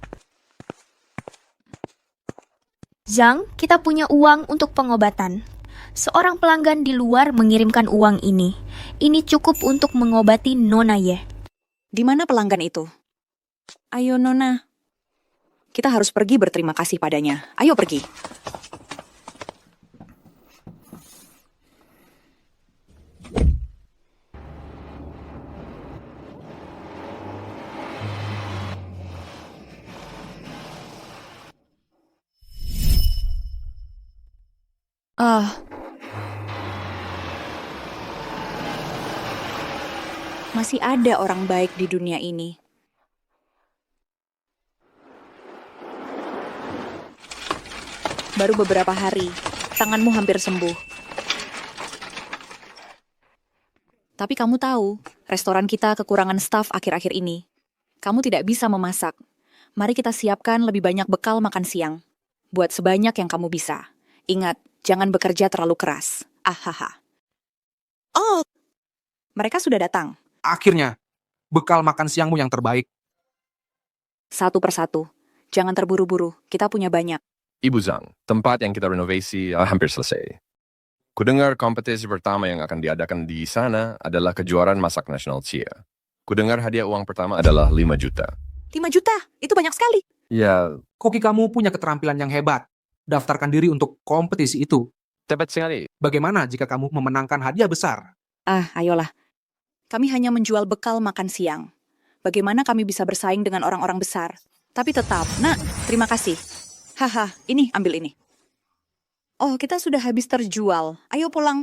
Zhang, kita punya uang untuk pengobatan. Seorang pelanggan di luar mengirimkan uang ini. Ini cukup untuk mengobati Nona Ye. Di mana pelanggan itu? Ayo Nona. Kita harus pergi berterima kasih padanya. Ayo pergi. Masih ada orang baik di dunia ini. Baru beberapa hari, tanganmu hampir sembuh. Tapi kamu tahu, restoran kita kekurangan staf akhir-akhir ini. Kamu tidak bisa memasak. Mari kita siapkan lebih banyak bekal makan siang. Buat sebanyak yang kamu bisa. Ingat, jangan bekerja terlalu keras. Ahaha. Oh, mereka sudah datang. Akhirnya, bekal makan siangmu yang terbaik. Satu persatu. Jangan terburu-buru, kita punya banyak. Ibu Zhang, tempat yang kita renovasi hampir selesai. Kudengar kompetisi pertama yang akan diadakan di sana adalah kejuaraan masak nasional Chia. Kudengar hadiah uang pertama adalah 5 juta. 5 juta? Itu banyak sekali. Ya, Koki kamu punya keterampilan yang hebat. Daftarkan diri untuk kompetisi itu. tepat sekali. Bagaimana jika kamu memenangkan hadiah besar? Ayolah. Kami hanya menjual bekal makan siang. Bagaimana kami bisa bersaing dengan orang-orang besar? Tapi tetap, nak, terima kasih. Haha, ini, ambil ini. Oh, kita sudah habis terjual. Ayo pulang.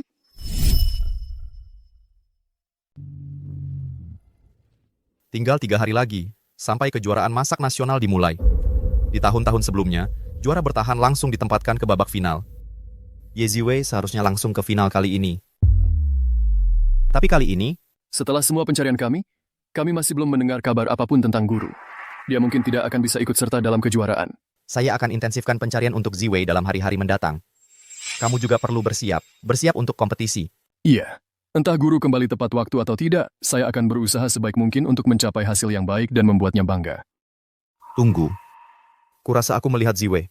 Tinggal 3 hari lagi, sampai kejuaraan masak nasional dimulai. Di tahun-tahun sebelumnya, juara bertahan langsung ditempatkan ke babak final. Ye Ziwei seharusnya langsung ke final kali ini. Tapi kali ini, Setelah semua pencarian kami masih belum mendengar kabar apapun tentang guru. Dia mungkin tidak akan bisa ikut serta dalam kejuaraan. saya akan intensifkan pencarian untuk Ziwei dalam hari-hari mendatang. Kamu juga perlu bersiap untuk kompetisi. Iya. Entah guru kembali tepat waktu atau tidak, saya akan berusaha sebaik mungkin untuk mencapai hasil yang baik dan membuatnya bangga. Tunggu. Kurasa aku melihat Ziwei.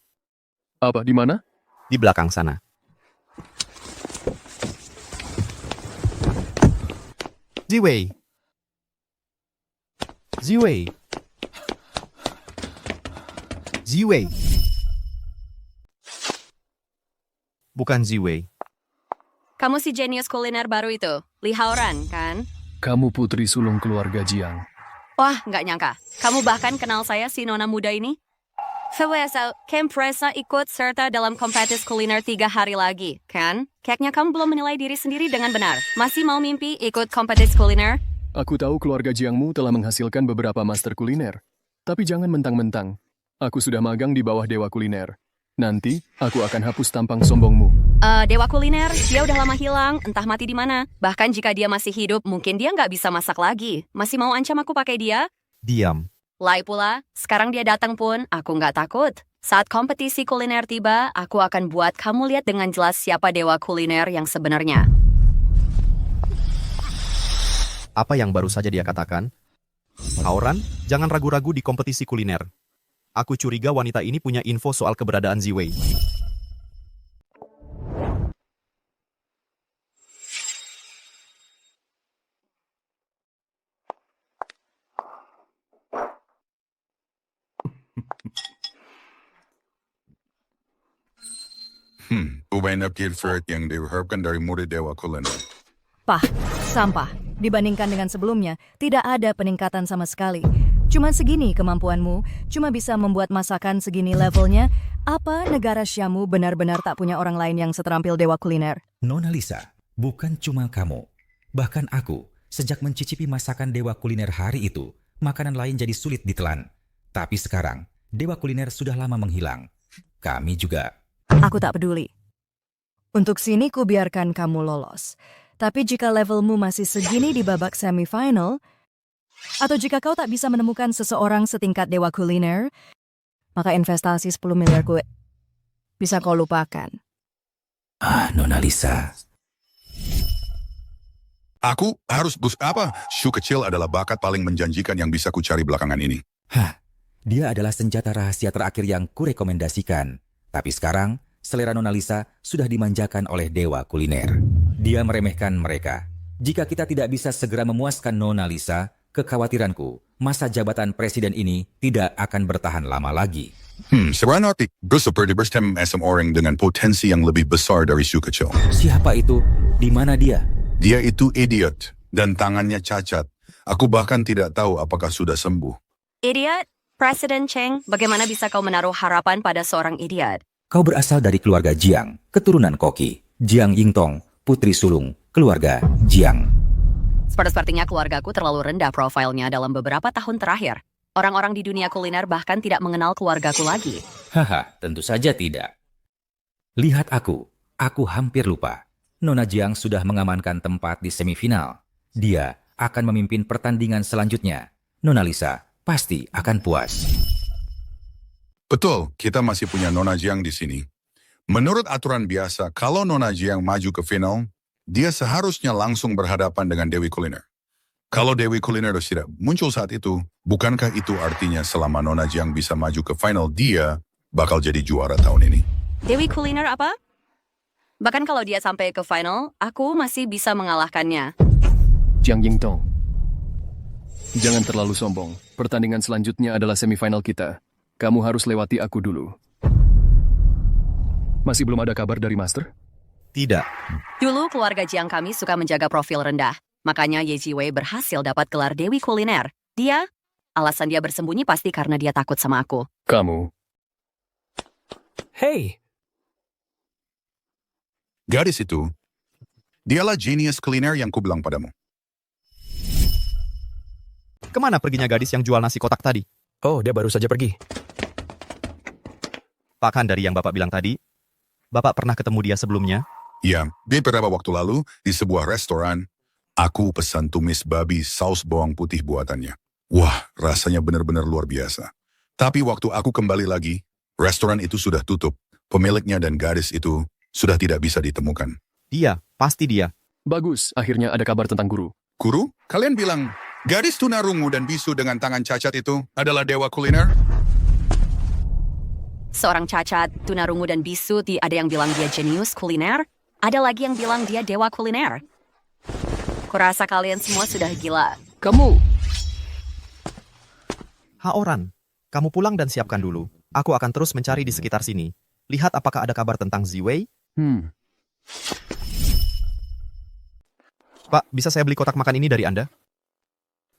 Apa, di mana? Di belakang sana. Ziwei. Ziwei. Ziwei. Bukan Ziwei. Kamu si jenius kuliner baru itu, Li Haoran, kan? Kamu putri sulung keluarga Jiang. Wah, nggak nyangka. Kamu bahkan kenal saya si nona muda ini? Fewesa, Kem Presa ikut serta dalam kompetis kuliner 3 hari lagi, kan? Kayaknya kamu belum menilai diri sendiri dengan benar. Masih mau mimpi ikut kompetis kuliner? Aku tahu keluarga Jiangmu telah menghasilkan beberapa master kuliner. Tapi jangan mentang-mentang. Aku sudah magang di bawah Dewa Kuliner. Nanti, aku akan hapus tampang sombongmu. Dewa Kuliner, dia udah lama hilang, entah mati di mana. Bahkan jika dia masih hidup, mungkin dia nggak bisa masak lagi. Masih mau ancam aku pakai dia? Diam. Lai pula, sekarang dia datang pun, aku nggak takut. Saat kompetisi kuliner tiba, aku akan buat kamu lihat dengan jelas siapa Dewa Kuliner yang sebenarnya. Apa yang baru saja dia katakan? Haoran, jangan ragu-ragu di kompetisi kuliner. Aku curiga wanita ini punya info soal keberadaan Ziwei. Ubah update Fert yang diharapkan dari murid Dewa Kuliner. Pah, sampah. Dibandingkan dengan sebelumnya, tidak ada peningkatan sama sekali. Cuma segini kemampuanmu, cuma bisa membuat masakan segini levelnya. Apa negara Syamu benar-benar tak punya orang lain yang seterampil Dewa Kuliner? Nona Lisa, bukan cuma kamu. Bahkan aku, sejak mencicipi masakan Dewa Kuliner hari itu, makanan lain jadi sulit ditelan. Tapi sekarang, Dewa Kuliner sudah lama menghilang. Kami juga. Aku tak peduli. Untuk sini ku biarkan kamu lolos. Tapi jika levelmu masih segini di babak semifinal, atau jika kau tak bisa menemukan seseorang setingkat Dewa Kuliner, maka investasi 10 miliar ku bisa kau lupakan. Nona Lisa. Aku harus Shu kecil adalah bakat paling menjanjikan yang bisa ku cari belakangan ini. Dia adalah senjata rahasia terakhir yang kurekomendasikan. Tapi sekarang, selera Nona Lisa sudah dimanjakan oleh Dewa Kuliner. Dia meremehkan mereka. Jika kita tidak bisa segera memuaskan Nona Lisa, kekhawatiranku, masa jabatan presiden ini tidak akan bertahan lama lagi. Sebenarnya seperti bersama orang dengan potensi yang lebih besar dari Shu kecil. Siapa itu? Di mana dia? Dia itu idiot dan tangannya cacat. Aku bahkan tidak tahu apakah sudah sembuh. Idiot? Presiden Cheng, bagaimana bisa kau menaruh harapan pada seorang idiot? Kau berasal dari keluarga Jiang, keturunan Koki. Jiang Yingtong, putri sulung, keluarga Jiang. Sepertinya keluargaku terlalu rendah profilnya dalam beberapa tahun terakhir. Orang-orang di dunia kuliner bahkan tidak mengenal keluargaku lagi. Tentu saja tidak. Lihat aku hampir lupa. Nona Jiang sudah mengamankan tempat di semifinal. Dia akan memimpin pertandingan selanjutnya. Nona Lisa pasti akan puas. Betul, kita masih punya Nona Jiang di sini. Menurut aturan biasa, kalau Nona Jiang maju ke final, dia seharusnya langsung berhadapan dengan Dewi Kuliner. Kalau Dewi Kuliner tidak muncul saat itu, bukankah itu artinya selama Nona Jiang bisa maju ke final, dia bakal jadi juara tahun ini? Dewi Kuliner apa? Bahkan kalau dia sampai ke final, aku masih bisa mengalahkannya. Jiang Yingtong, jangan terlalu sombong. Pertandingan selanjutnya adalah semifinal kita. Kamu harus lewati aku dulu. Masih belum ada kabar dari Master? Tidak. Dulu keluarga Jiang kami suka menjaga profil rendah. Makanya Ye Jiwei berhasil dapat gelar Dewi Kuliner. Alasan dia bersembunyi pasti karena dia takut sama aku. Kamu. Hey! Gadis itu, dialah genius kuliner yang kubilang padamu. Kemana perginya gadis yang jual nasi kotak tadi? Oh, dia baru saja pergi. Bahkan dari yang Bapak bilang tadi, Bapak pernah ketemu dia sebelumnya? Ya, beberapa waktu lalu di sebuah restoran, aku pesan tumis babi saus bawang putih buatannya. Wah, rasanya benar-benar luar biasa. Tapi waktu aku kembali lagi, restoran itu sudah tutup. Pemiliknya dan gadis itu sudah tidak bisa ditemukan. Dia, pasti dia. Bagus, akhirnya ada kabar tentang guru. Guru, kalian bilang gadis tunarungu dan bisu dengan tangan cacat itu adalah Dewa Kuliner? Seorang cacat, tunarungu dan bisu, ada yang bilang dia jenius kuliner, ada lagi yang bilang dia Dewa Kuliner. Kurasa kalian semua sudah gila. Kamu Haoran, kamu pulang dan siapkan dulu. Aku akan terus mencari di sekitar sini. Lihat apakah ada kabar tentang Ziwei. Pak, bisa saya beli kotak makan ini dari Anda?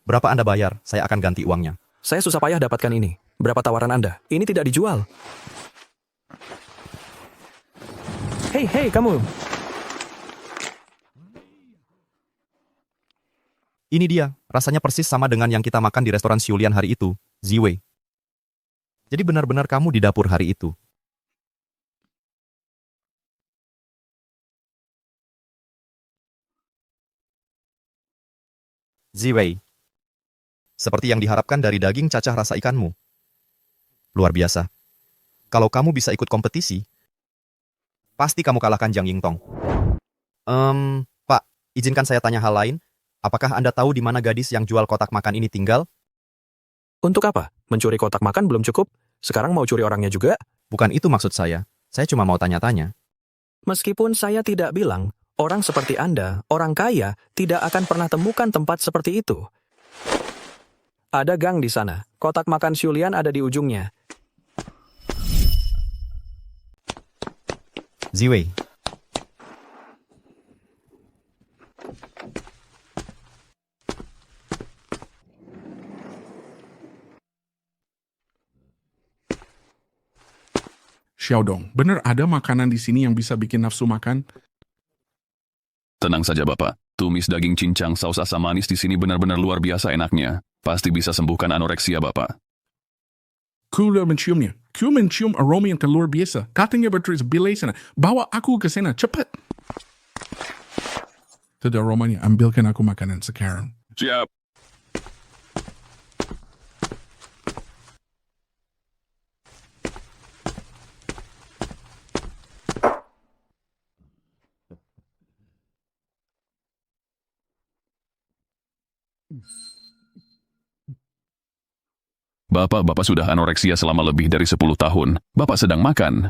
Berapa Anda bayar? Saya akan ganti uangnya. Saya susah payah dapatkan ini. Berapa tawaran Anda? Ini tidak dijual. Hei, kamu. Ini dia, rasanya persis sama dengan yang kita makan di restoran Xiulian hari itu, Ziwei. Jadi benar-benar kamu di dapur hari itu. Ziwei. Seperti yang diharapkan dari daging cacah rasa ikanmu. Luar biasa. Kalau kamu bisa ikut kompetisi, pasti kamu kalahkan Jiang Yingtong. Pak, izinkan saya tanya hal lain. Apakah Anda tahu di mana gadis yang jual kotak makan ini tinggal? Untuk apa? Mencuri kotak makan belum cukup? Sekarang mau curi orangnya juga? Bukan itu maksud saya. Saya cuma mau tanya-tanya. Meskipun saya tidak bilang, orang seperti Anda, orang kaya, tidak akan pernah temukan tempat seperti itu. Ada gang di sana. Kotak makan Xiulian ada di ujungnya. Ziwei. Xiaodong, bener ada makanan di sini yang bisa bikin nafsu makan? Tenang saja Bapak, tumis daging cincang saus asam manis di sini benar-benar luar biasa enaknya. Pasti bisa sembuhkan anoreksia Bapak. Ku udah menciumnya. Ku mencium aroma yang luar biasa. Katanya bertulis bilai sana. Bawa aku ke sana, cepat. Itu aromanya, ambilkan aku makanan sekarang. Siap. Bapak sudah anoreksia selama lebih dari 10 tahun. Bapak sedang makan.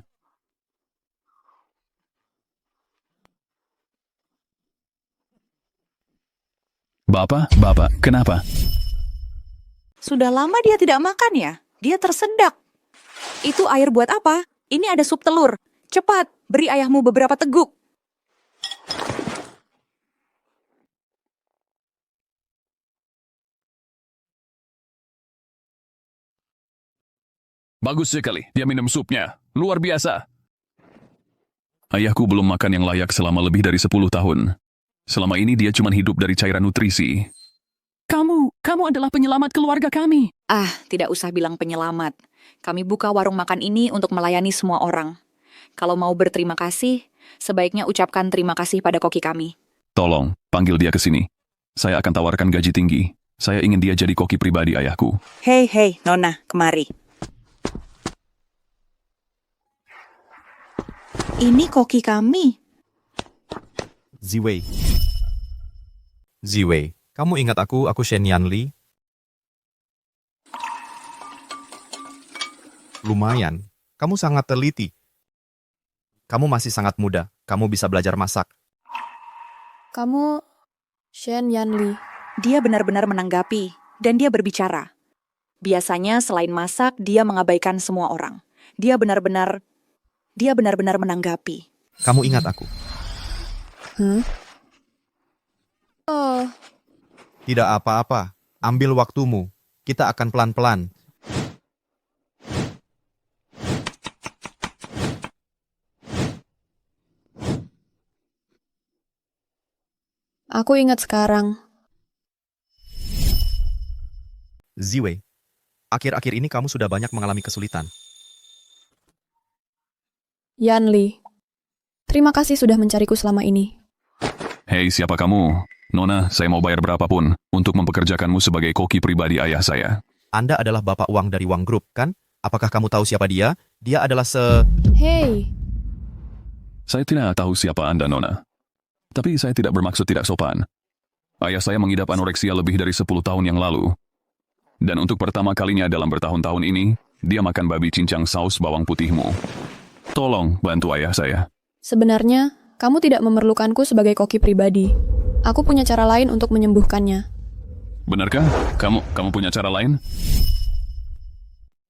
Bapak, kenapa? Sudah lama dia tidak makan ya? Dia tersedak. Itu air buat apa? Ini ada sup telur. Cepat, beri ayahmu beberapa teguk. Bagus sekali, dia minum supnya. Luar biasa. Ayahku belum makan yang layak selama lebih dari 10 tahun. Selama ini dia cuma hidup dari cairan nutrisi. Kamu adalah penyelamat keluarga kami. Tidak usah bilang penyelamat. Kami buka warung makan ini untuk melayani semua orang. Kalau mau berterima kasih, sebaiknya ucapkan terima kasih pada koki kami. Tolong, panggil dia ke sini. Saya akan tawarkan gaji tinggi. Saya ingin dia jadi koki pribadi ayahku. Hei, Nona, kemari. Ini koki kami. Ziwei, kamu ingat aku Shen Yanli? Lumayan, kamu sangat teliti. Kamu masih sangat muda, kamu bisa belajar masak. Kamu Shen Yanli. Dia benar-benar menanggapi, dan dia berbicara. Biasanya selain masak, dia mengabaikan semua orang. Dia benar-benar menanggapi. Kamu ingat aku? Oh. Tidak apa-apa, ambil waktumu. Kita akan pelan-pelan. Aku ingat sekarang. Ziwei, akhir-akhir ini kamu sudah banyak mengalami kesulitan. Yanli, terima kasih sudah mencariku selama ini. Hei, siapa kamu? Nona, saya mau bayar berapapun untuk mempekerjakanmu sebagai koki pribadi ayah saya. Anda adalah bapak Wang dari Wang Group, kan? Apakah kamu tahu siapa dia? Dia adalah Hei. Saya tidak tahu siapa Anda, Nona. Tapi saya tidak bermaksud tidak sopan. Ayah saya mengidap anoreksia lebih dari 10 tahun yang lalu. Dan untuk pertama kalinya dalam bertahun-tahun ini, dia makan babi cincang saus bawang putihmu. Tolong bantu ayah saya. Sebenarnya, kamu tidak memerlukanku sebagai koki pribadi. Aku punya cara lain untuk menyembuhkannya. Benarkah? Kamu punya cara lain?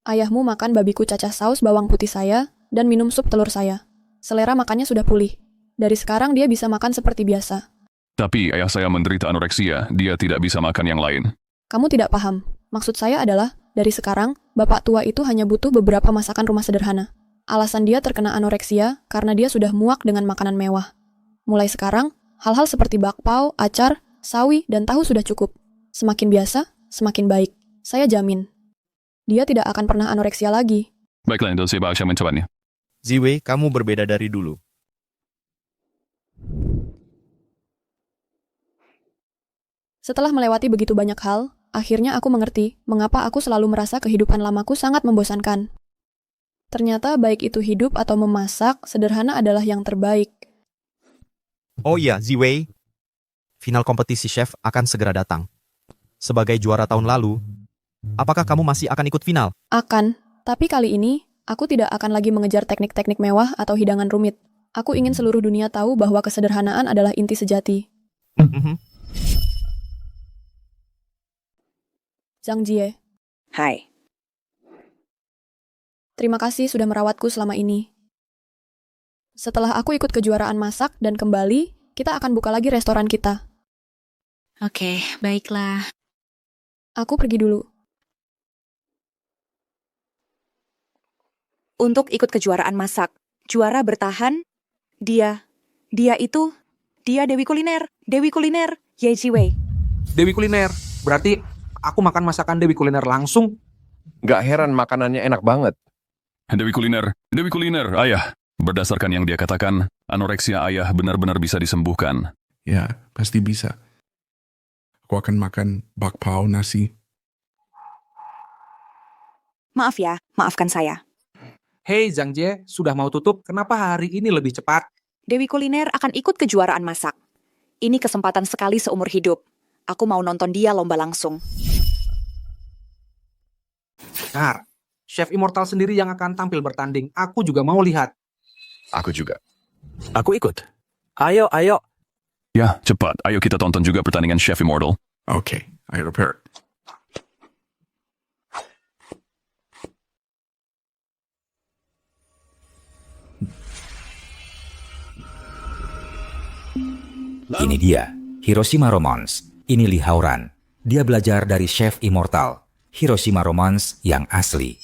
Ayahmu makan babi kucacah saus bawang putih saya dan minum sup telur saya. Selera makannya sudah pulih. Dari sekarang dia bisa makan seperti biasa. Tapi ayah saya menderita anoreksia, dia tidak bisa makan yang lain. Kamu tidak paham. Maksud saya adalah, dari sekarang, bapak tua itu hanya butuh beberapa masakan rumah sederhana. Alasan dia terkena anoreksia karena dia sudah muak dengan makanan mewah. Mulai sekarang, hal-hal seperti bakpao, acar, sawi, dan tahu sudah cukup. Semakin biasa, semakin baik. Saya jamin. Dia tidak akan pernah anoreksia lagi. Baiklah, Indel, saya bakal mencobanya. Ziwei, kamu berbeda dari dulu. Setelah melewati begitu banyak hal, akhirnya aku mengerti mengapa aku selalu merasa kehidupan lamaku sangat membosankan. Ternyata baik itu hidup atau memasak, sederhana adalah yang terbaik. Oh iya, Ziwei. Final kompetisi chef akan segera datang. Sebagai juara tahun lalu, apakah kamu masih akan ikut final? Akan, tapi kali ini, aku tidak akan lagi mengejar teknik-teknik mewah atau hidangan rumit. Aku ingin seluruh dunia tahu bahwa kesederhanaan adalah inti sejati. Zhang Jie. Hai. Terima kasih sudah merawatku selama ini. Setelah aku ikut kejuaraan masak dan kembali, kita akan buka lagi restoran kita. Oke, baiklah. Aku pergi dulu. Untuk ikut kejuaraan masak, juara bertahan, dia Dewi Kuliner, Ye Jiwei. Dewi Kuliner, berarti aku makan masakan Dewi Kuliner langsung. Gak heran makanannya enak banget. Dewi Kuliner, ayah. Berdasarkan yang dia katakan, anoreksia ayah benar-benar bisa disembuhkan. Ya, pasti bisa. Aku akan makan bakpao nasi. Maaf ya, maafkan saya. Hei Zhang Jie, sudah mau tutup, kenapa hari ini lebih cepat? Dewi Kuliner akan ikut kejuaraan masak. Ini kesempatan sekali seumur hidup. Aku mau nonton dia lomba langsung. Benar, Chef Immortal sendiri yang akan tampil bertanding. Aku juga mau lihat. Aku juga. Aku ikut. Ayo. Ya, cepat. Ayo kita tonton juga pertandingan Chef Immortal. Oke, I prepare. Ini dia, Hiroshima Romance. Ini Lee Hauran. Dia belajar dari Chef Immortal, Hiroshima Romance yang asli.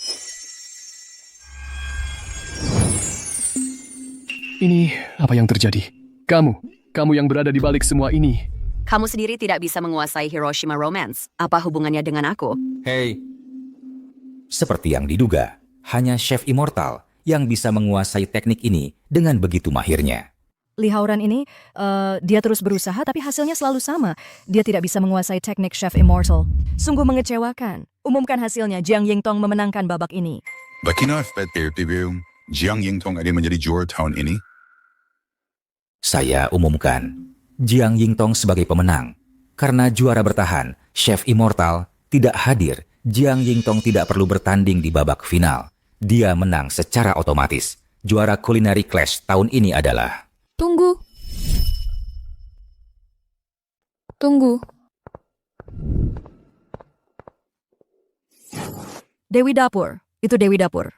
Ini apa yang terjadi? Kamu yang berada di balik semua ini. Kamu sendiri tidak bisa menguasai Hiroshima Romance. Apa hubungannya dengan aku? Hey. Seperti yang diduga, hanya Chef Immortal yang bisa menguasai teknik ini dengan begitu mahirnya. Lee Hauran ini, dia terus berusaha tapi hasilnya selalu sama. Dia tidak bisa menguasai teknik Chef Immortal. Sungguh mengecewakan. Umumkan hasilnya, Jiang Yingtong memenangkan babak ini. Bakina FPTV, Jiang Yingtong ada menjadi juara tahun ini? Saya umumkan Jiang Yingtong sebagai pemenang. Karena juara bertahan, Chef Immortal tidak hadir. Jiang Yingtong tidak perlu bertanding di babak final. Dia menang secara otomatis. Juara Culinary Clash tahun ini adalah... Tunggu. Dewi Dapur. Itu Dewi Dapur.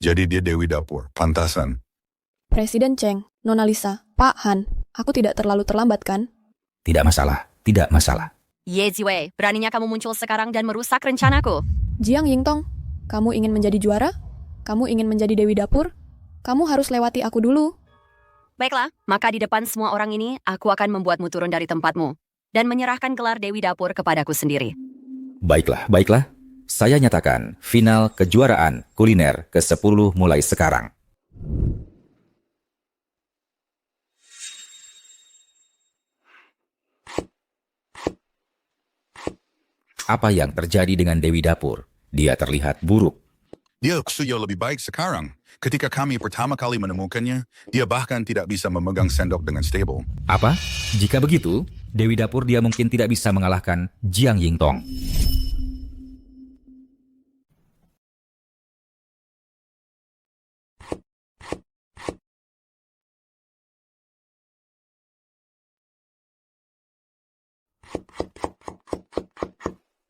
Jadi dia Dewi Dapur, pantasan. Presiden Cheng, Nona Lisa, Pak Han, aku tidak terlalu terlambat kan? Tidak masalah. Ye Jiwei, beraninya kamu muncul sekarang dan merusak rencanaku. Jiang Yingtong, kamu ingin menjadi juara? Kamu ingin menjadi Dewi Dapur? Kamu harus lewati aku dulu. Baiklah, maka di depan semua orang ini, aku akan membuatmu turun dari tempatmu dan menyerahkan gelar Dewi Dapur kepadaku sendiri. Baiklah. Saya nyatakan final kejuaraan kuliner ke-10 mulai sekarang. Apa yang terjadi dengan Dewi Dapur? Dia terlihat buruk. Dia sudah lebih baik sekarang. Ketika kami pertama kali menemukannya, dia bahkan tidak bisa memegang sendok dengan stabil. Apa? Jika begitu, Dewi Dapur dia mungkin tidak bisa mengalahkan Jiang Yingtong.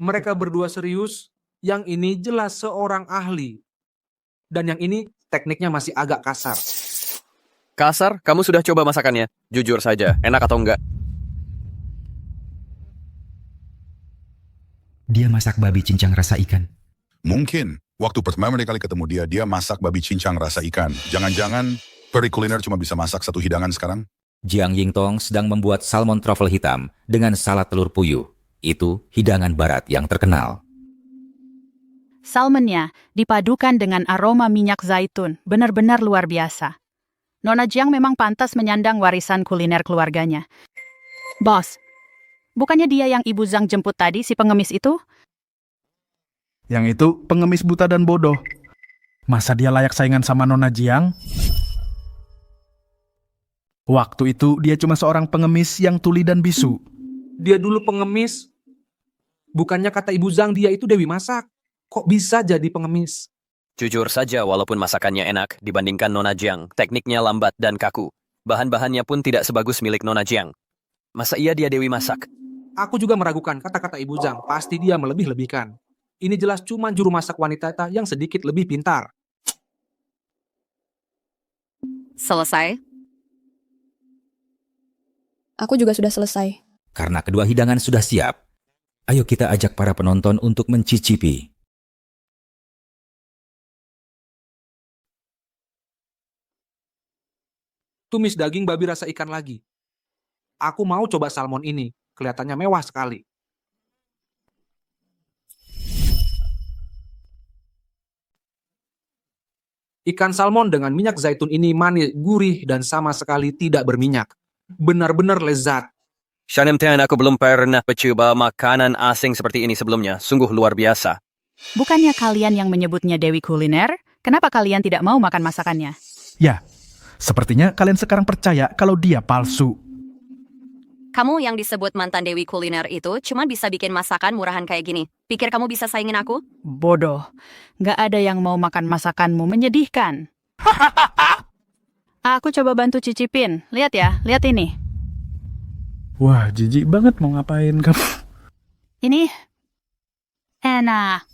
Mereka berdua serius Yang ini jelas seorang ahli. Dan yang ini tekniknya masih agak kasar. Kasar? Kamu sudah coba masakannya? Jujur saja, enak atau enggak? Dia masak babi cincang rasa ikan. Mungkin. Waktu pertama kali ketemu dia masak babi cincang rasa ikan. Jangan-jangan Peri Kuliner cuma bisa masak satu hidangan sekarang? Jiang Yingtong sedang membuat salmon truffle hitam dengan salad telur puyuh. Itu hidangan barat yang terkenal. Salmonnya dipadukan dengan aroma minyak zaitun, benar-benar luar biasa. Nona Jiang memang pantas menyandang warisan kuliner keluarganya. Bos, bukannya dia yang Ibu Zhang jemput tadi, si pengemis itu? Yang itu pengemis buta dan bodoh. Masa dia layak saingan sama Nona Jiang? Waktu itu dia cuma seorang pengemis yang tuli dan bisu. Dia dulu pengemis. Bukannya kata Ibu Zhang dia itu Dewi Masak. Kok bisa jadi pengemis? Jujur saja, walaupun masakannya enak dibandingkan Nona Jiang, tekniknya lambat dan kaku. Bahan-bahannya pun tidak sebagus milik Nona Jiang. Masa iya dia Dewi Masak? Aku juga meragukan kata-kata Ibu Zhang. Pasti dia melebih-lebihkan. Ini jelas cuma juru masak wanita yang sedikit lebih pintar. Selesai? Aku juga sudah selesai. Karena kedua hidangan sudah siap, ayo kita ajak para penonton untuk mencicipi. Tumis daging babi rasa ikan lagi. Aku mau coba salmon ini. Kelihatannya mewah sekali. Ikan salmon dengan minyak zaitun ini manis, gurih, dan sama sekali tidak berminyak. Benar-benar lezat. Shanem Tian, aku belum pernah mencoba makanan asing seperti ini sebelumnya. Sungguh luar biasa. Bukannya kalian yang menyebutnya Dewi Kuliner? Kenapa kalian tidak mau makan masakannya? Ya, sepertinya kalian sekarang percaya kalau dia palsu. Kamu yang disebut mantan Dewi Kuliner itu cuma bisa bikin masakan murahan kayak gini. Pikir kamu bisa saingin aku? Bodoh. Nggak ada yang mau makan masakanmu, menyedihkan. Aku coba bantu cicipin. Lihat ya, lihat ini. Wah, jijik banget mau ngapain kamu. Ini enak.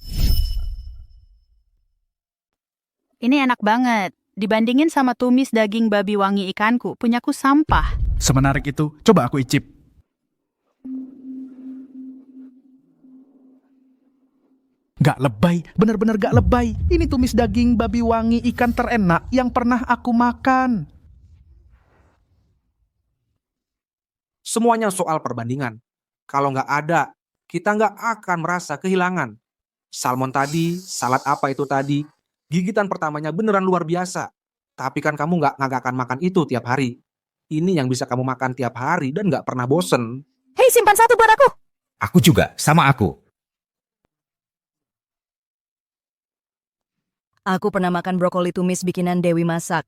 Ini enak banget. Dibandingin sama tumis daging babi wangi ikanku, punyaku sampah. Semenarik itu, coba aku icip. Gak lebay, benar-benar gak lebay. Ini tumis daging babi wangi ikan terenak yang pernah aku makan. Semuanya soal perbandingan. Kalau nggak ada, kita nggak akan merasa kehilangan. Salmon tadi, salad apa itu tadi, gigitan pertamanya beneran luar biasa. Tapi kan kamu nggak akan makan itu tiap hari. Ini yang bisa kamu makan tiap hari dan nggak pernah bosen. Hei, simpan satu buat aku. Aku juga, sama aku. Aku pernah makan brokoli tumis bikinan Dewi Masak.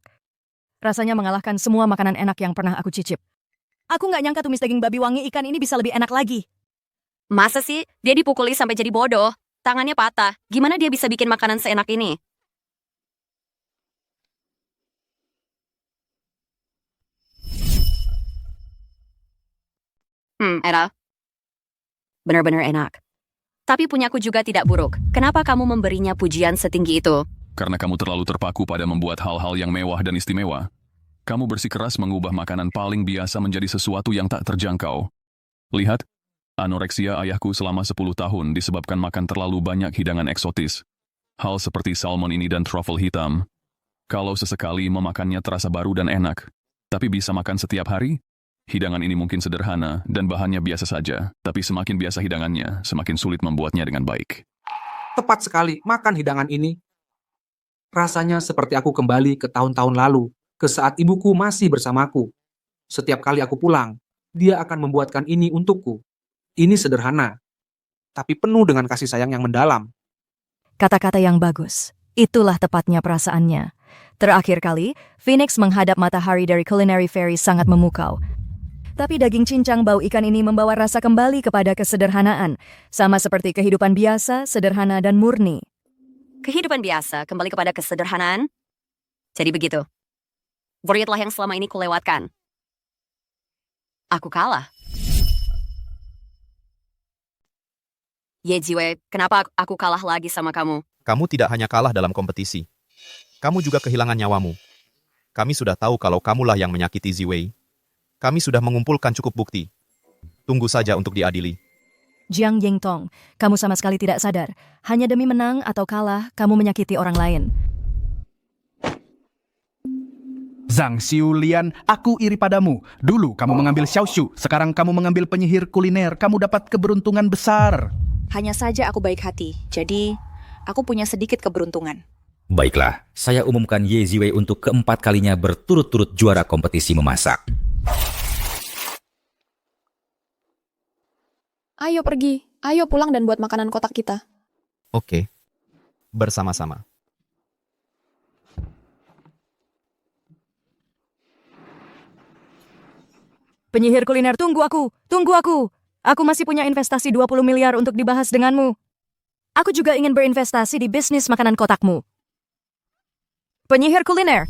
Rasanya mengalahkan semua makanan enak yang pernah aku cicip. Aku nggak nyangka tumis daging babi wangi ikan ini bisa lebih enak lagi. Masa sih? Dia dipukuli sampai jadi bodoh. Tangannya patah. Gimana dia bisa bikin makanan seenak ini? Era. Benar-benar enak. Tapi punyaku juga tidak buruk. Kenapa kamu memberinya pujian setinggi itu? Karena kamu terlalu terpaku pada membuat hal-hal yang mewah dan istimewa. Kamu bersikeras mengubah makanan paling biasa menjadi sesuatu yang tak terjangkau. Lihat, anoreksia ayahku selama 10 tahun disebabkan makan terlalu banyak hidangan eksotis. Hal seperti salmon ini dan truffle hitam. Kalau sesekali memakannya terasa baru dan enak, tapi bisa makan setiap hari? Hidangan ini mungkin sederhana dan bahannya biasa saja, tapi semakin biasa hidangannya, semakin sulit membuatnya dengan baik. Tepat sekali, makan hidangan ini. Rasanya seperti aku kembali ke tahun-tahun lalu, ke saat ibuku masih bersamaku. Setiap kali aku pulang, dia akan membuatkan ini untukku. Ini sederhana, tapi penuh dengan kasih sayang yang mendalam. Kata-kata yang bagus. Itulah tepatnya perasaannya. Terakhir kali, Phoenix menghadap matahari dari Culinary Fairy sangat memukau. Tapi daging cincang bau ikan ini membawa rasa kembali kepada kesederhanaan. Sama seperti kehidupan biasa, sederhana, dan murni. Kehidupan biasa kembali kepada kesederhanaan? Jadi begitu. Beriatlah yang selama ini kulewatkan. Aku kalah. Ye Ziwei, kenapa aku kalah lagi sama kamu? Kamu tidak hanya kalah dalam kompetisi. Kamu juga kehilangan nyawamu. Kami sudah tahu kalau kamulah yang menyakiti Ziwei. Kami sudah mengumpulkan cukup bukti. Tunggu saja untuk diadili. Jiang Yingtong, kamu sama sekali tidak sadar. Hanya demi menang atau kalah, kamu menyakiti orang lain. Zhang Xiulian, aku iri padamu. Dulu kamu mengambil Xiaoshu, sekarang kamu mengambil penyihir kuliner. Kamu dapat keberuntungan besar. Hanya saja aku baik hati, jadi aku punya sedikit keberuntungan. Baiklah, saya umumkan Ye Ziwei untuk keempat kalinya berturut-turut juara kompetisi memasak. Ayo pergi, ayo pulang dan buat makanan kotak kita. Oke. Bersama-sama. Penyihir kuliner, tunggu aku, tunggu aku. Aku masih punya investasi 20 miliar untuk dibahas denganmu. Aku juga ingin berinvestasi di bisnis makanan kotakmu. Penyihir kuliner,